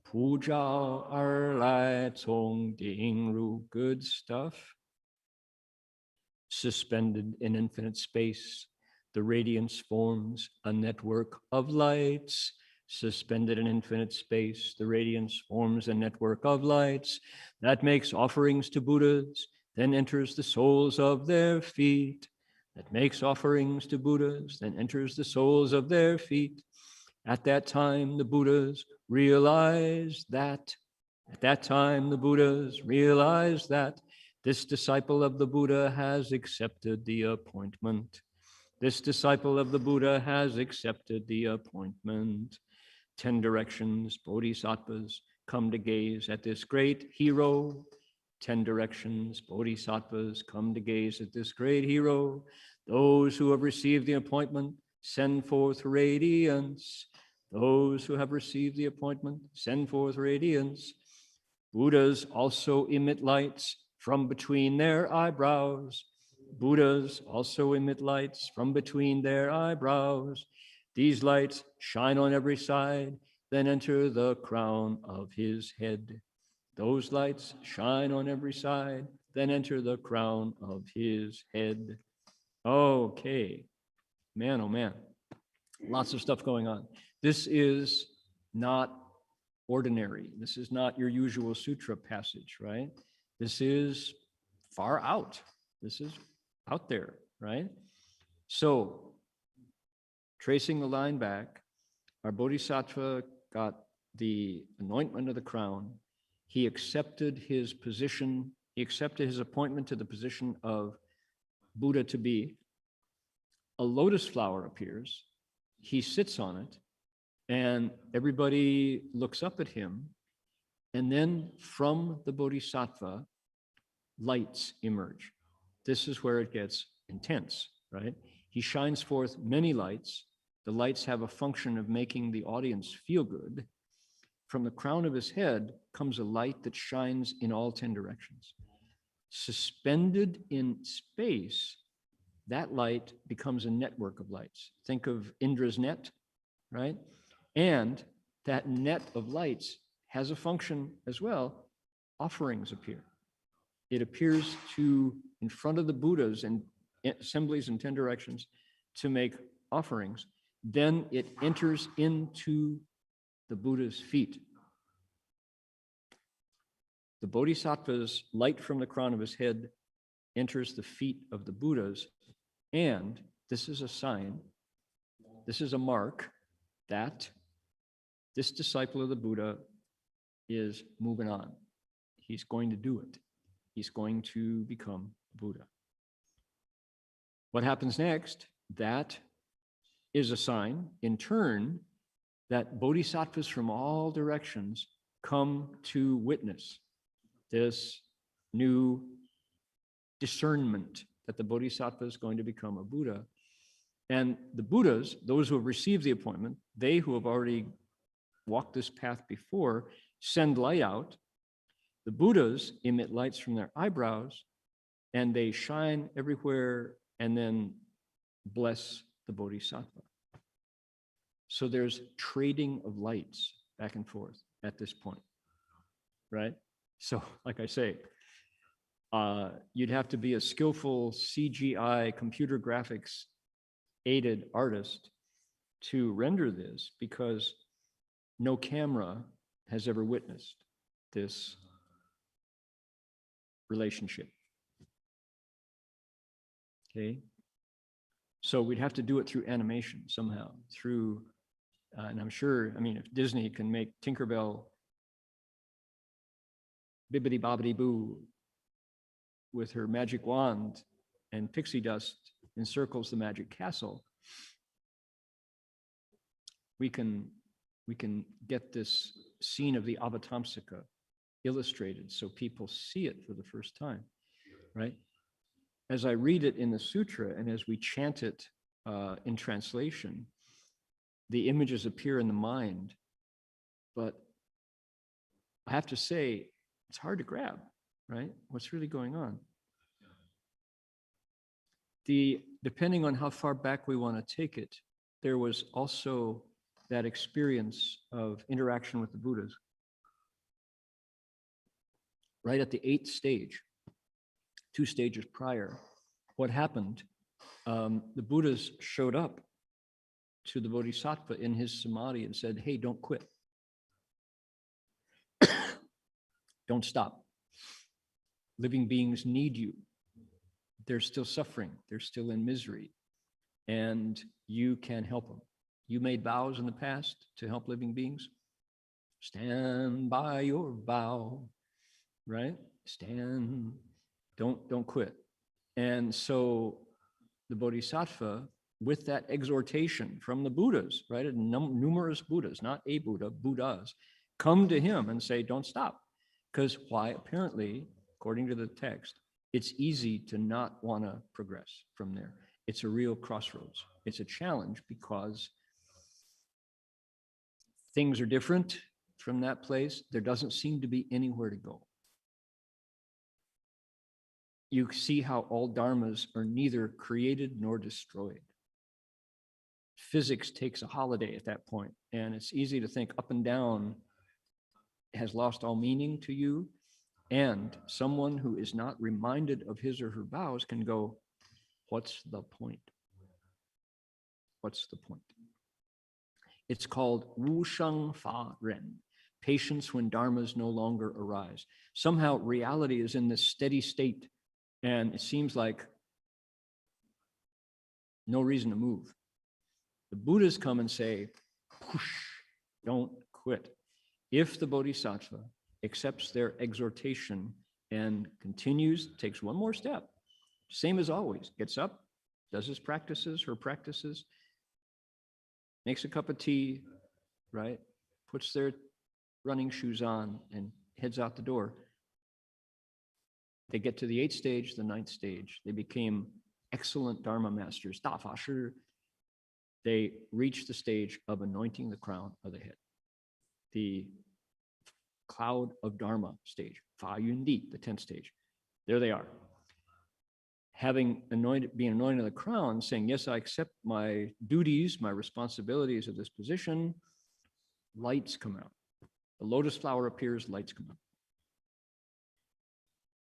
普照而来从顶入. Good stuff. Suspended in infinite space, the radiance forms a network of lights. Suspended in infinite space, the radiance forms a network of lights that makes offerings to Buddhas, then enters the soles of their feet. That makes offerings to Buddhas, then enters the soles of their feet. At that time, the Buddhas realize that. At that time, the Buddhas realize that this disciple of the Buddha has accepted the appointment. This disciple of the Buddha has accepted the appointment. 10 directions, Bodhisattvas come to gaze at this great hero. 10 directions, Bodhisattvas come to gaze at this great hero. Those who have received the appointment send forth radiance. Those who have received the appointment send forth radiance. Buddhas also emit lights from between their eyebrows. Buddhas also emit lights from between their eyebrows. These lights shine on every side, then enter the crown of his head. Those lights shine on every side, then enter the crown of his head. Okay, man, oh man, lots of stuff going on. This is not ordinary. This is not your usual sutra passage, right? This is far out. This is out there, right? So, tracing the line back, our Bodhisattva got the anointment of the crown. He accepted his position. He accepted his appointment to the position of Buddha to be. A lotus flower appears. He sits on it, and everybody looks up at him. And then from the Bodhisattva, lights emerge. This is where it gets intense, right? He shines forth many lights. The lights have a function of making the audience feel good. From the crown of his head comes a light that shines in all 10 directions. Suspended in space, that light becomes a network of lights. Think of Indra's net, right? And that net of lights has a function as well. Offerings appear. It appears to, in front of the Buddhas and assemblies in 10 directions, to make offerings. Then it enters into the Buddha's feet. The Bodhisattva's light from the crown of his head enters the feet of the Buddhas, and this is a sign, this is a mark that this disciple of the Buddha is moving on. He's going to do it. He's going to become Buddha. What happens next? That is a sign, in turn, that bodhisattvas from all directions come to witness this new discernment that the bodhisattva is going to become a Buddha. And the Buddhas, those who have received the appointment, they who have already walked this path before, send light out. The Buddhas emit lights from their eyebrows, and they shine everywhere and then bless the bodhisattva. So there's trading of lights back and forth at this point, right? So like I say, you'd have to be a skillful CGI, computer graphics aided artist to render this, because no camera has ever witnessed this relationship. Okay, so we'd have to do it through animation somehow, through, and I'm sure, I mean, if Disney can make Tinkerbell bibbidi bobbidi boo with her magic wand and pixie dust encircles the magic castle, we can get this scene of the Avatamsaka illustrated so people see it for the first time, right? As I read it in the sutra and as we chant it in translation, the images appear in the mind, but I have to say, it's hard to grab, right? What's really going on? Depending on how far back we want to take it, there was also that experience of interaction with the Buddhas. Right at the 8th stage, 2 stages prior, what happened? The Buddhas showed up to the Bodhisattva in his samadhi and said, hey, don't quit. Don't stop. Living beings need you. They're still suffering. They're still in misery. And you can help them. You made vows in the past to help living beings. Stand by your vow, right? Stand, don't quit. And so the Bodhisattva, with that exhortation from the Buddhas, right? Numerous Buddhas, not a Buddha, Buddhas, come to him and say, don't stop. Because why? Apparently, according to the text, it's easy to not want to progress from there. It's a real crossroads. It's a challenge because things are different from that place. There doesn't seem to be anywhere to go. You see how all dharmas are neither created nor destroyed. Physics takes a holiday at that point, and it's easy to think up and down has lost all meaning to you. And someone who is not reminded of his or her vows can go, what's the point? What's the point? It's called Wu Sheng Fa Ren, patience when dharmas no longer arise. Somehow reality is in this steady state, and it seems like no reason to move. The Buddhas come and say, push, don't quit. If the Bodhisattva accepts their exhortation and continues, takes one more step, same as always, gets up, does his practices, her practices, makes a cup of tea, right? Puts their running shoes on and heads out the door. They get to the 8th stage, the 9th stage. They became excellent Dharma masters, Da Fa Shi. They reach the stage of anointing the crown of the head. The cloud of Dharma stage, Fa Yun Di, the 10th stage. There they are. Having being anointed the crown, saying, yes, I accept my duties, my responsibilities of this position, lights come out. The lotus flower appears, lights come out.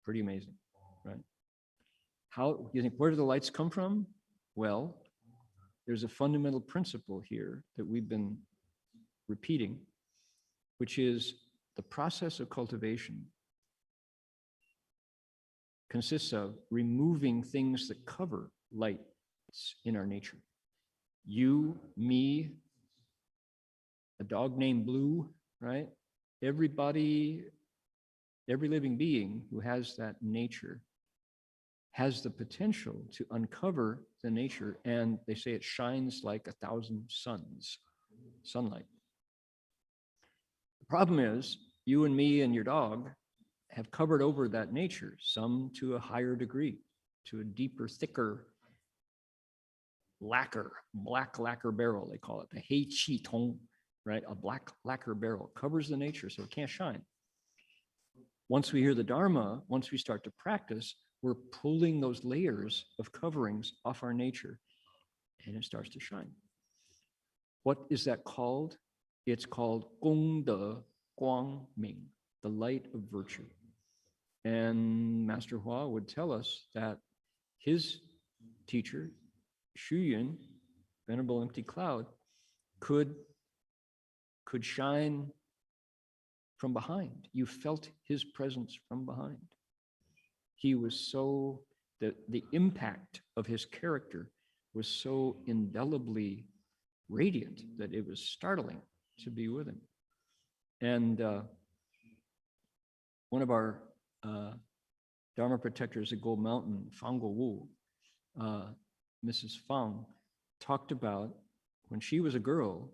Pretty amazing, right? How, you think, where do the lights come from? Well, there's a fundamental principle here that we've been repeating, which is the process of cultivation consists of removing things that cover lights in our nature. You, me, a dog named Blue, right? Everybody, every living being who has that nature has the potential to uncover the nature, and they say it shines like 1,000 suns, sunlight. The problem is, you and me and your dog have covered over that nature, some to a higher degree, to a deeper, thicker lacquer, black lacquer barrel, they call it, the hei qi tong, right? A black lacquer barrel covers the nature so it can't shine. Once we hear the Dharma, once we start to practice, we're pulling those layers of coverings off our nature and it starts to shine. What is that called? It's called Gong De Guang Ming, the light of virtue. And Master Hua would tell us that his teacher, Xu, Venerable Empty Cloud, could shine from behind. You felt his presence from behind. He was so, the impact of his character was so indelibly radiant that it was startling to be with him. And one of our Dharma protectors at Gold Mountain, Fang Guo Wu, Mrs. Fang, talked about when she was a girl,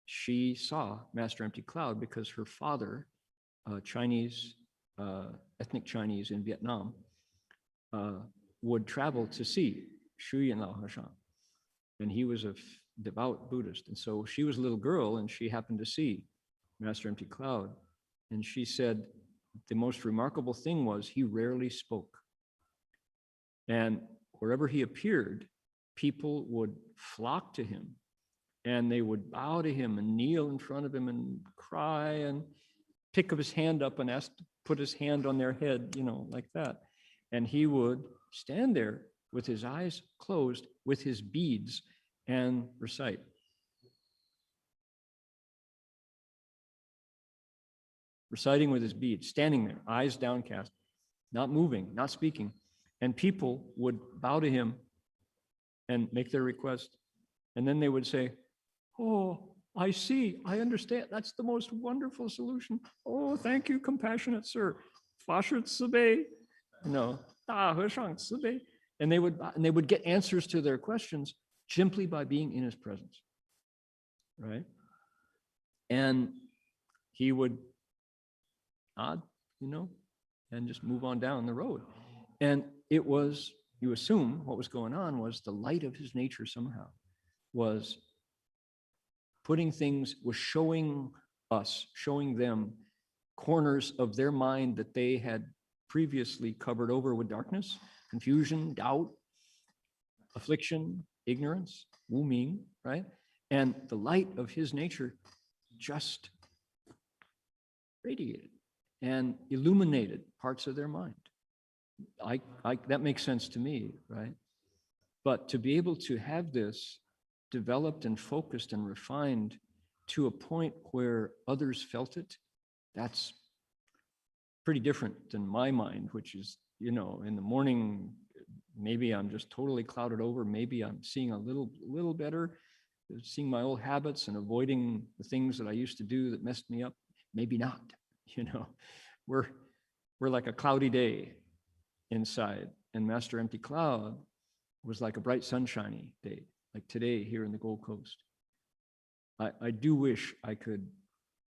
she saw Master Empty Cloud because her father, Chinese, ethnic Chinese in Vietnam, would travel to see虚雲老和尚. And he was a devout Buddhist. And so she was a little girl and she happened to see Master Empty Cloud. And she said, the most remarkable thing was he rarely spoke. And wherever he appeared, people would flock to him and they would bow to him and kneel in front of him and cry and pick up his hand up and ask to put his hand on their head, like that. And he would stand there with his eyes closed, with his beads, and recite. Reciting with his beads, standing there, eyes downcast, not moving, not speaking. And people would bow to him and make their request. And then they would say, "Oh, I see, I understand. That's the most wonderful solution. Oh, thank you, compassionate sir. 法师慈悲, "大和尚慈悲." And they would get answers to their questions simply by being in his presence, right? And he would nod, and just move on down the road. And it was, you assume what was going on was the light of his nature somehow was putting things, was showing them corners of their mind that they had previously covered over with darkness, confusion, doubt, affliction, ignorance, wu ming, right? And the light of his nature just radiated and illuminated parts of their mind. That makes sense to me, right? But to be able to have this developed and focused and refined to a point where others felt it, that's pretty different than my mind, which is, in the morning, maybe I'm just totally clouded over. Maybe I'm seeing a little better, seeing my old habits and avoiding the things that I used to do that messed me up. Maybe not, we're like a cloudy day inside, and Master Empty Cloud was like a bright sunshiny day, like today here in the Gold Coast. I do wish I could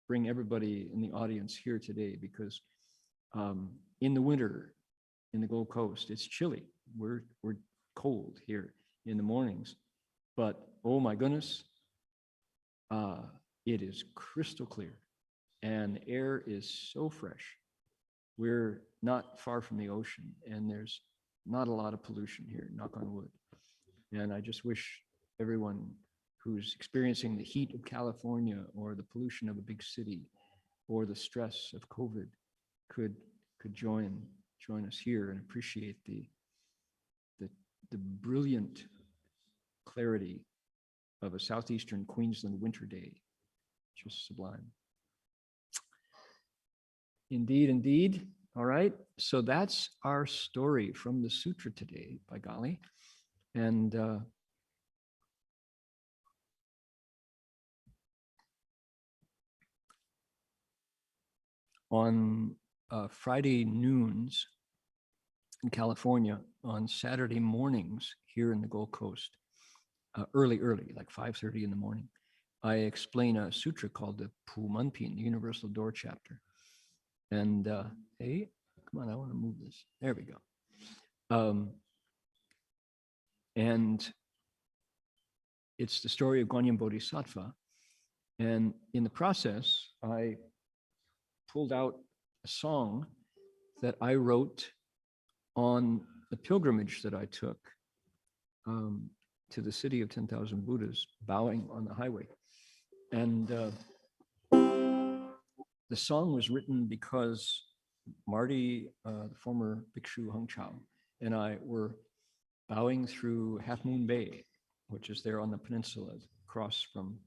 bring everybody in the audience here today, because in the winter in the Gold Coast, it's chilly. We're cold here in the mornings, but oh my goodness, it is crystal clear and the air is so fresh. We're not far from the ocean and there's not a lot of pollution here, knock on wood. And I just wish everyone who's experiencing the heat of California or the pollution of a big city or the stress of COVID could join us here and appreciate the brilliant clarity of a southeastern Queensland winter day. Just sublime. Indeed, indeed. All right. So that's our story from the sutra today, by golly. And on Friday noons in California, on Saturday mornings here in the Gold Coast, early, like 5:30 in the morning, I explain a sutra called the Pu Manpin, the Universal Door Chapter. And hey, come on, I want to move this. There we go. And it's the story of Guanyin Bodhisattva. And in the process, I pulled out a song that I wrote on the pilgrimage that I took to the city of 10,000 Buddhas, bowing on the highway. And the song was written because Marty, the former Bhikshu Hung Chao, and I were bowing through Half Moon Bay, which is there on the peninsula, across from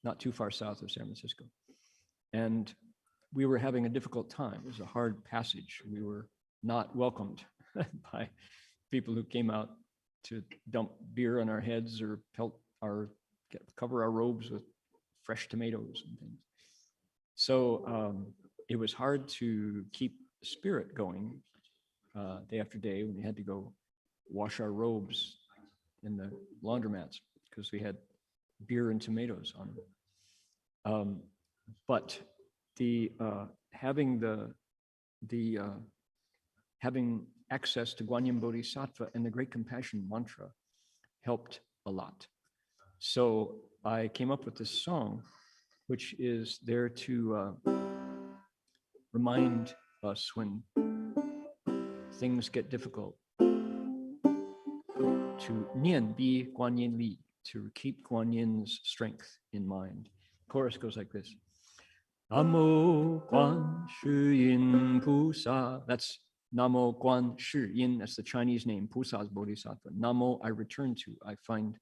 not too far south of San Francisco. And we were having a difficult time. It was a hard passage. We were not welcomed by people who came out to dump beer on our heads or cover our robes with fresh tomatoes and things. So it was hard to keep the spirit going day after day when we had to go wash our robes in the laundromats because we had beer and tomatoes on them. But having access to Guanyin Bodhisattva and the Great Compassion mantra helped a lot. So I came up with this song, which is there to remind us when things get difficult to nian bi Guanyin li, to keep Guanyin's strength in mind. Chorus goes like this. Namo Guanshiyin Pusa. That's Namo Guanshiyin. That's the Chinese name. Pusa is Bodhisattva. Namo, I return to. I find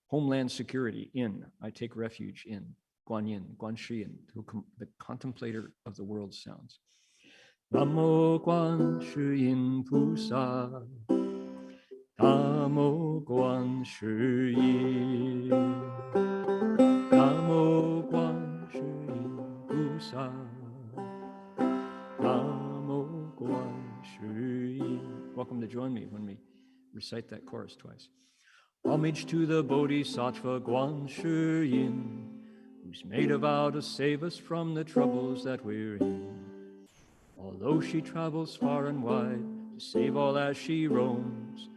homeland security in. I take refuge in. Guanyin, Guanshiyin, the contemplator of the world sounds. Namo Guanshiyin Pusa. Namo Guanshiyin. Namo Guanshiyin Pusa. Namo Guanshiyin. Welcome to join me when we recite that chorus twice. Homage to the Bodhisattva Guanshiyin, who's made a vow to save us from the troubles that we're in. Although she travels far and wide to save all as she roams,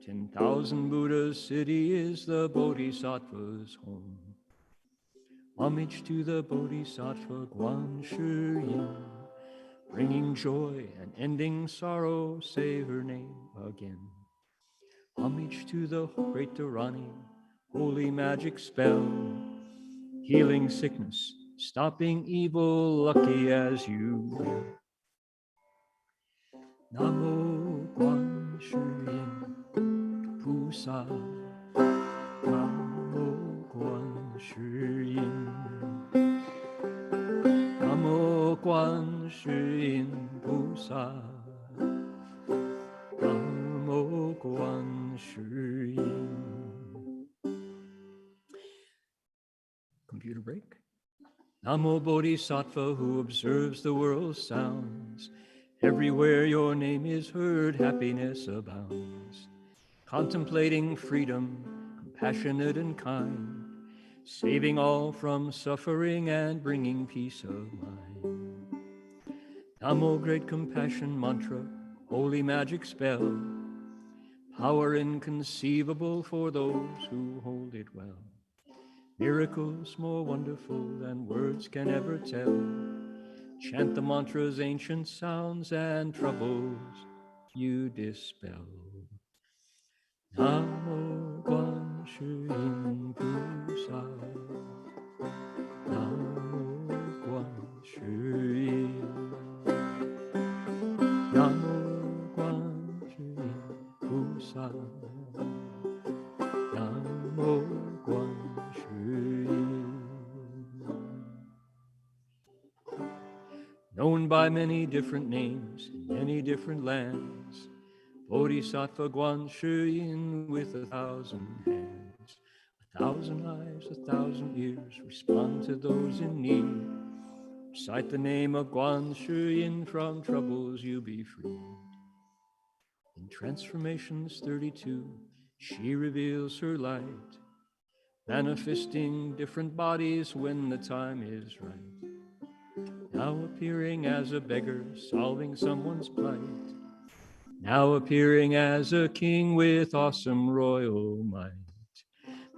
10,000 Buddha's city is the Bodhisattva's home. Homage to the Bodhisattva Guanshiyin, bringing joy and ending sorrow, say her name again. Homage to the great Dharani, holy magic spell, healing sickness, stopping evil, lucky as you. Namo Guanshiyin Pusa. Namo Guanshiyin. Namo Guanshiyin Pusa. Namo Guanshiyin. Computer break. Namo Bodhisattva, who observes the world's sounds. Everywhere your name is heard, happiness abounds. Contemplating freedom, compassionate and kind, saving all from suffering and bringing peace of mind. Namo, great compassion mantra, holy magic spell, power inconceivable for those who hold it well. Miracles more wonderful than words can ever tell. Chant the mantra's ancient sounds and troubles you dispel. Namo Guanshiyin Pusa. Namo Guanshiyin. Namo Guanshiyin Pusa. Namo Guanshiyin. Known by many different names in many different lands, Bodhisattva Guanshiyin with 1,000 hands, 1,000 eyes, 1,000 ears, respond to those in need. Recite the name of Guanshiyin, from troubles you be freed. In Transformations 32, she reveals her light, manifesting different bodies when the time is right. Now appearing as a beggar, solving someone's plight. Now appearing as a king with awesome royal might.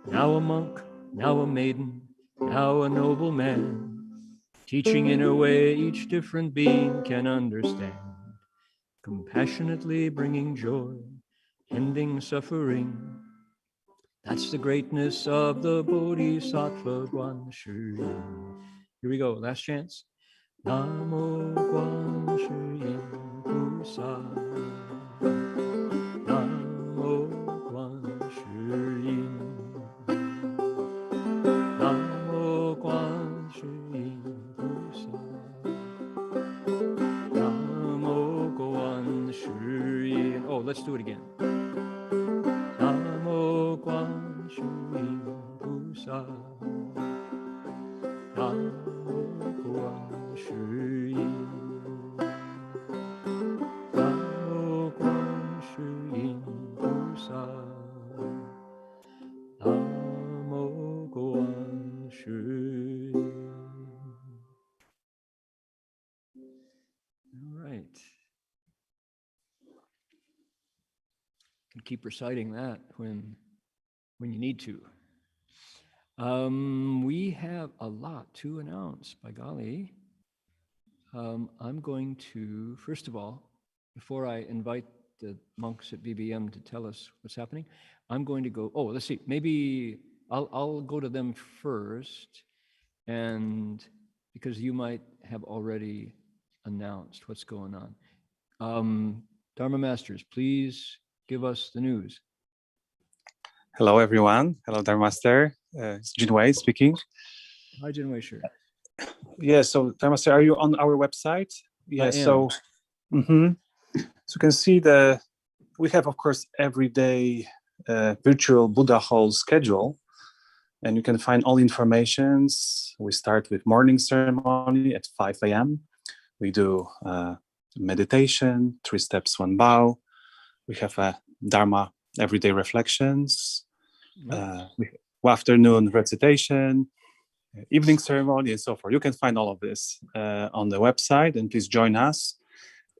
Now a monk, now a maiden, now a noble man, teaching in a way each different being can understand. Compassionately bringing joy, ending suffering. That's the greatness of the Bodhisattva Guanshiyin. Here we go, last chance. Namo Guanshiyin Pusa. Namo Guanshiyin. Namo Guanshiyin Pusa. Namo Guanshiyin. Oh, let's do it again. Namo Guanshiyin Pusa. Namo Guanshiyin. Namo Guanshiyin Pusa. Namo Guanshiyin. All right. You can keep reciting that when you need to. We have a lot to announce, by golly. I'm going to, first of all, before I invite the monks at BBM to tell us what's happening. I'm going to go, oh, let's see, maybe I'll go to them first, and because you might have already announced what's going on. Dharma Masters, please give us the news. Hello, everyone. Hello, Dharma Master. It's Jinwei speaking. Hi, Jinwei, sure. Yeah, so Dharma Master, are you on our website? Yeah, so so you can see we have, of course, every day virtual Buddha Hall schedule, and you can find all informations. We start with morning ceremony at 5 a.m. We do meditation, 3 steps, 1 bow. We have a Dharma everyday reflections, afternoon recitation, evening ceremony, and so forth. You can find all of this on the website, and please join us.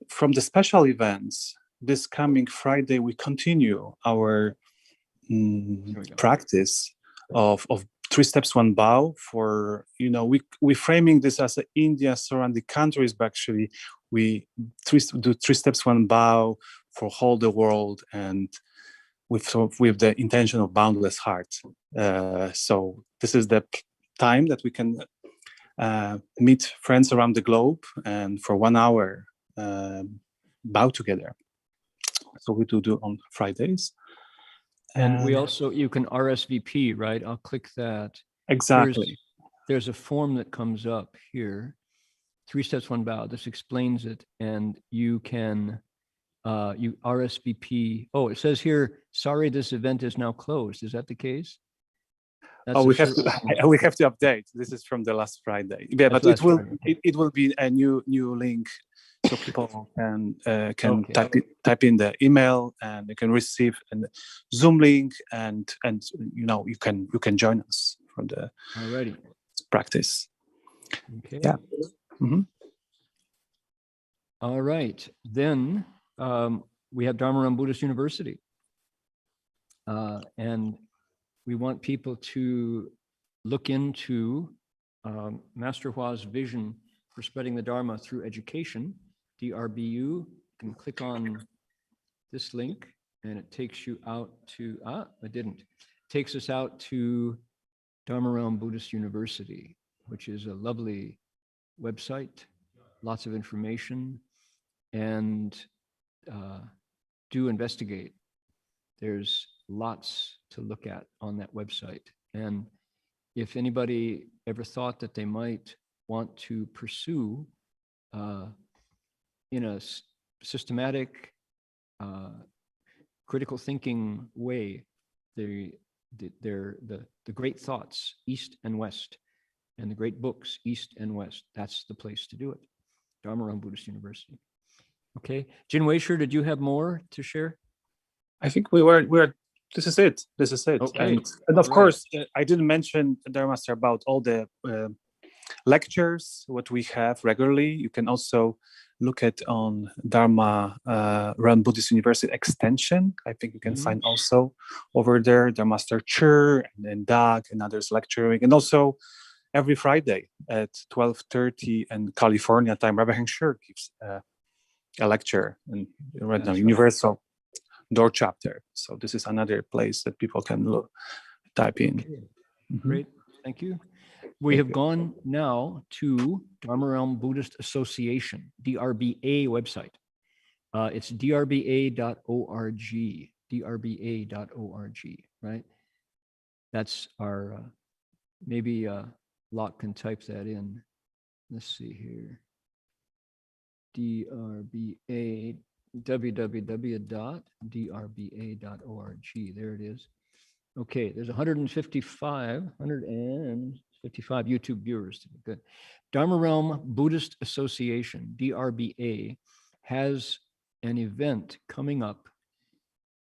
From the special events, this coming Friday, we continue our practice of 3 steps, 1 bow. For, we framing this as a India surrounding countries, but actually we do 3 steps, 1 bow for whole the world, and with the intention of boundless heart. So this is the time that we can meet friends around the globe and for 1 hour bow together. So we do on Fridays. And we also, you can RSVP, right? I'll click that. Exactly. There's a form that comes up here, 3 steps, 1 bow. This explains it, and you can you RSVP. Oh, it says here, sorry, this event is now closed. Is that the case? That's we have to update. This is from the last Friday. Yeah, but it will be a new link, so people can type in the email, and they can receive a Zoom link, and you can join us for the practice. Okay. Yeah. Mm-hmm. All right. Then we have Dharma Buddhist University, and we want people to look into Master Hua's vision for spreading the Dharma through education, DRBU. You can click on this link, and it takes you out to, it takes us out to Dharma Buddhist University, which is a lovely website, lots of information, and do investigate. There's lots to look at on that website. And if anybody ever thought that they might want to pursue in a systematic, critical thinking way, the great thoughts, East and West, and the great books, East and West, that's the place to do it. Dharma Buddhist University. Okay. Jin Weisher, did you have more to share? I think we're this is it. Okay. And of course, I didn't mention, Dharma Master, about all the lectures, what we have regularly. You can also look at on Dharma Buddhist University extension. I think you can find also over there, Dharma Master Chur and Doug and others lecturing. And also every Friday at 12:30 and California time, Rabbi Heng Sure gives a lecture, and right now Universal Door Chapter. So this is another place that people can type in. Okay. Great, thank you. We have gone now to Dharma Buddhist Association, DRBA website. It's drba.org, drba.org, right? That's our, maybe Locke can type that in. Let's see here. DRBA, www.drba.org. There it is. Okay, there's 155 YouTube viewers. Good. Dharma Realm Buddhist Association, DRBA, has an event coming up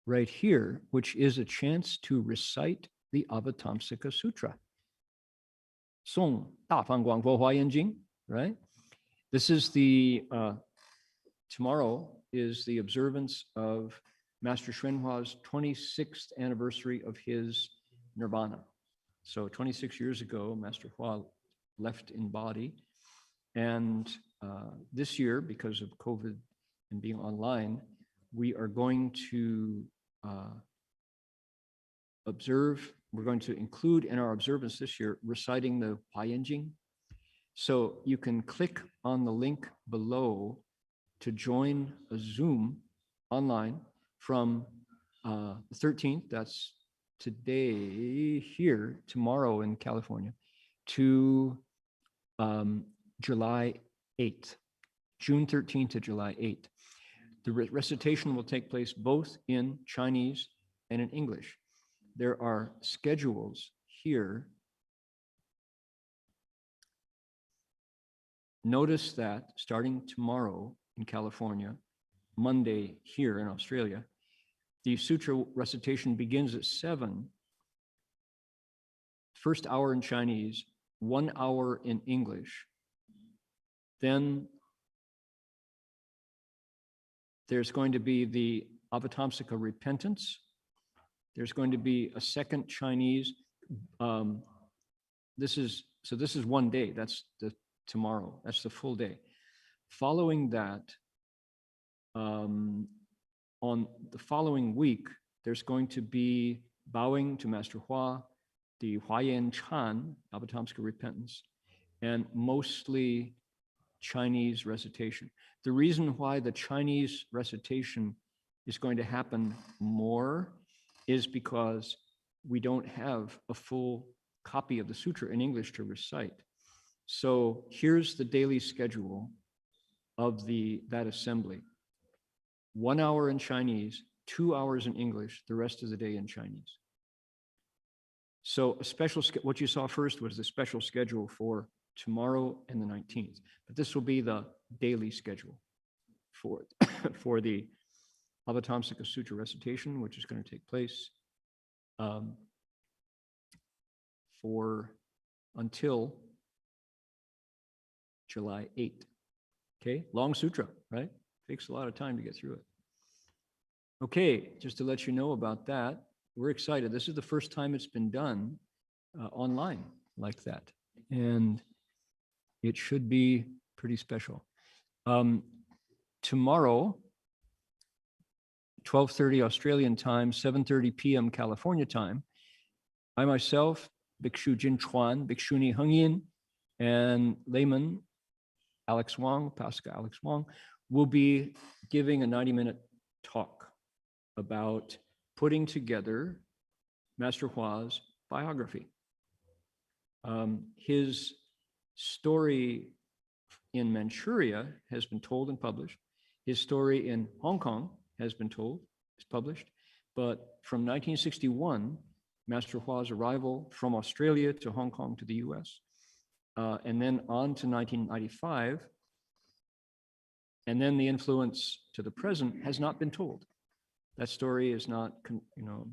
right here, which is a chance to recite the Avatamsaka Sutra. Song Da Fang Guang Bo Hua Yan Jing, right? This is the, tomorrow is the observance of Master Xuanhua's 26th anniversary of his Nirvana. So 26 years ago, Master Hua left in body. And this year, because of COVID and being online, we are going to we're going to include in our observance this year reciting the Huayanjing. So you can click on the link below to join a Zoom online from the 13th, that's today here, tomorrow in California, to July 8th, June 13th to July 8th. The recitation will take place both in Chinese and in English. There are schedules here. Notice that starting tomorrow in California, Monday here in Australia, the sutra recitation begins at 7, first hour in Chinese, 1 hour in English. Then there's going to be the Avatamsaka repentance. There's going to be a second Chinese. This is 1 day. That's the tomorrow. That's the full day. Following that, on the following week, there's going to be bowing to Master Hua, the Huayan Chan, Avatamsaka repentance, and mostly Chinese recitation. The reason why the Chinese recitation is going to happen more is because we don't have a full copy of the sutra in English to recite. So here's the daily schedule of that assembly. 1 hour in Chinese, 2 hours in English, the rest of the day in Chinese. So a special, what you saw first was the special schedule for tomorrow and the 19th, but this will be the daily schedule for, for the Avatamsaka Sutra recitation, which is going to take place until July 8th. Okay, long sutra, right? Takes a lot of time to get through it. Okay, just to let you know about that, we're excited. This is the first time it's been done online like that, and it should be pretty special. Tomorrow, 12:30 Australian time, 7:30 p.m. California time, I myself, Bhikshu Jin Chuan, Bhikshuni Hengyin, and layman Alex Wong, Pasca Alex Wong, will be giving a 90-minute talk about putting together Master Hua's biography. His story in Manchuria has been told and published. His story in Hong Kong has been told, is published. But from 1961, Master Hua's arrival from Australia to Hong Kong to the US, and then on to 1995, and then the influence to the present has not been told. That story is not,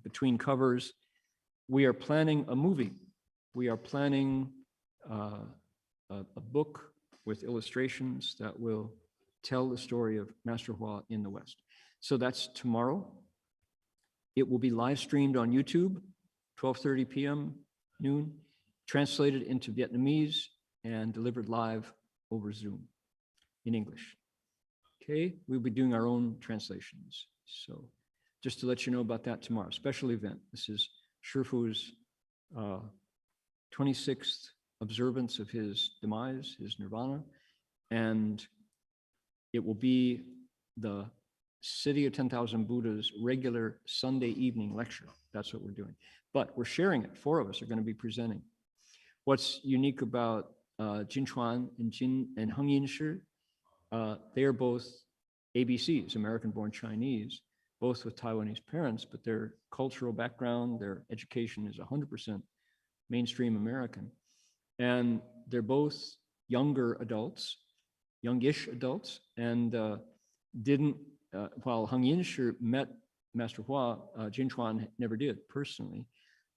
between covers. We are planning a movie. We are planning a book with illustrations that will tell the story of Master Hua in the West. So that's tomorrow. It will be live streamed on YouTube, 12:30 p.m. noon, translated into Vietnamese and delivered live over Zoom in English. Okay, we'll be doing our own translations. So just to let you know about that tomorrow, special event. This is Shifu's 26th observance of his demise, his Nirvana, and it will be the City of 10,000 Buddha's regular Sunday evening lecture. That's what we're doing. But we're sharing it. 4 of us are going to be presenting. What's unique about Jin Chuan and Hengyin Shi, they are both ABCs, American-born Chinese, both with Taiwanese parents, but their cultural background, their education is 100% mainstream American. And they're both younger adults, youngish adults, and while Hengyin Shi met Master Hua, Jin Chuan never did personally,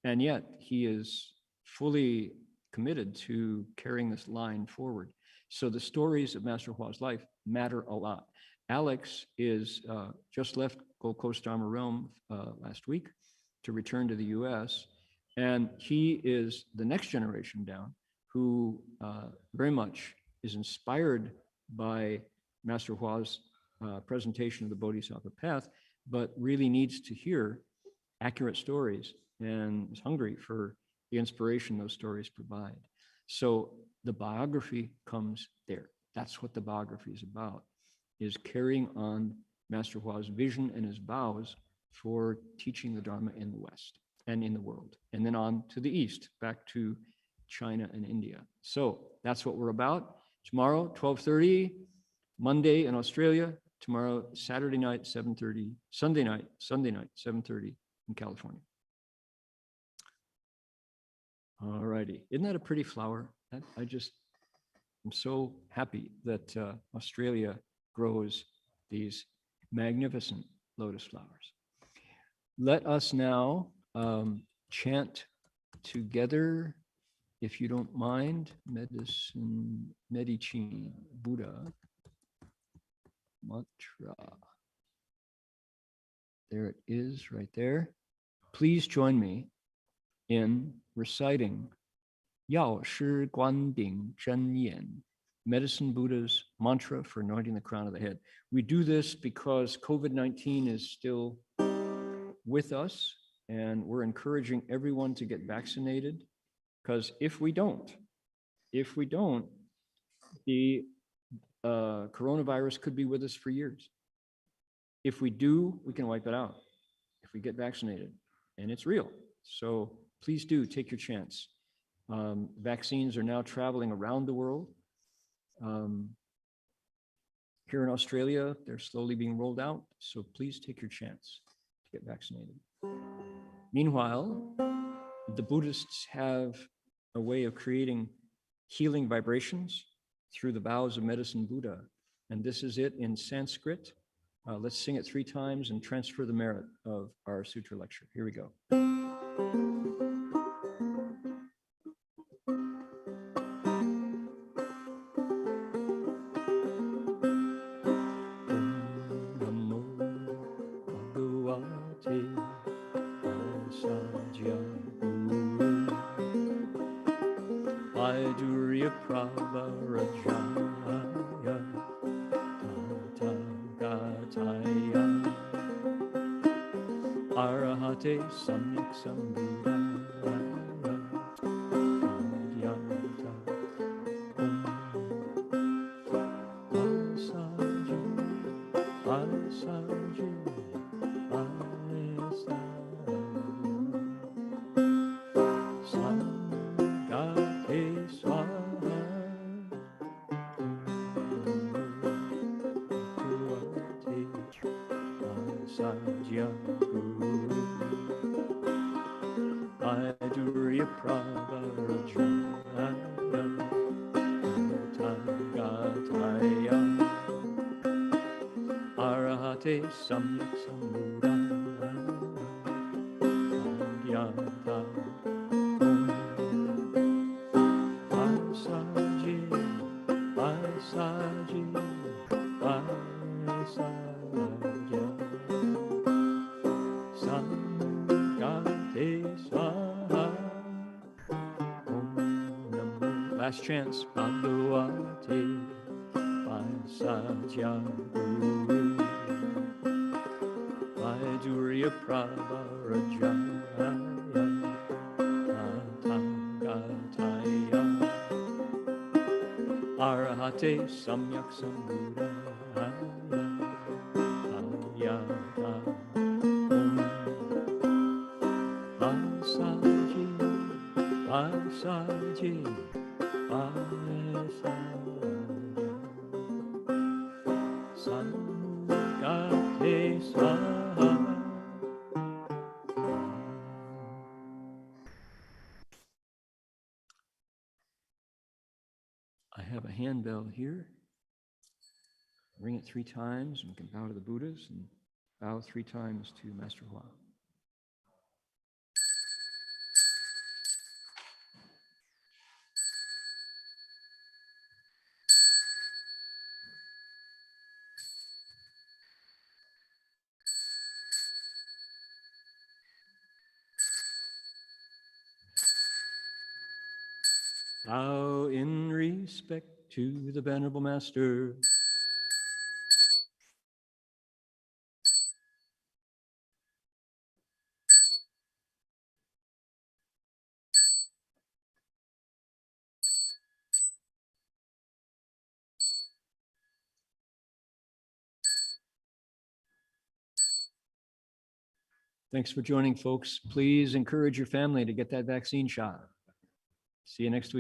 and yet he is fully committed to carrying this line forward. So the stories of Master Hua's life matter a lot. Alex is just left Gold Coast Dharma Realm last week to return to the US, and he is the next generation down who very much is inspired by Master Hua's presentation of the Bodhisattva path, but really needs to hear accurate stories and is hungry for the inspiration those stories provide. So the biography comes there. That's what the biography is about, is carrying on Master Hua's vision and his vows for teaching the Dharma in the West and in the world, and then on to the East, back to China and India. So that's what we're about. Tomorrow, 12:30, Monday in Australia. Tomorrow, Saturday night, 7:30, Sunday night, 7:30 in California. All righty. Isn't that a pretty flower? I'm so happy that Australia grows these magnificent lotus flowers. Let us now chant together, if you don't mind, Medicine, Buddha, mantra. There it is right there. Please join me in reciting Yao Shi Guan Ding Zhen Yan, Medicine Buddha's mantra for anointing the crown of the head. We do this because COVID-19 is still with us, and we're encouraging everyone to get vaccinated, because if we don't, the coronavirus could be with us for years. If we do, we can wipe it out if we get vaccinated, and it's real. So please do take your chance. Vaccines are now traveling around the world. Here in Australia, they're slowly being rolled out. So please take your chance to get vaccinated. Meanwhile, the Buddhists have a way of creating healing vibrations through the vows of Medicine Buddha. And this is it in Sanskrit. Let's sing it 3 times and transfer the merit of our sutra lecture. Here we go. Last chance. Bhagavate Vaisajya Guru Vaidurya Pravarajaya Tathagataya Arahate Samyak Sambuddhaya Ayata Vasaji Vasaji I have a handbell here. Ring it 3 times, and we can bow to the Buddhas and bow 3 times to Master Hua. Bow in respect to the Venerable Master. Thanks for joining, folks. Please encourage your family to get that vaccine shot. See you next week.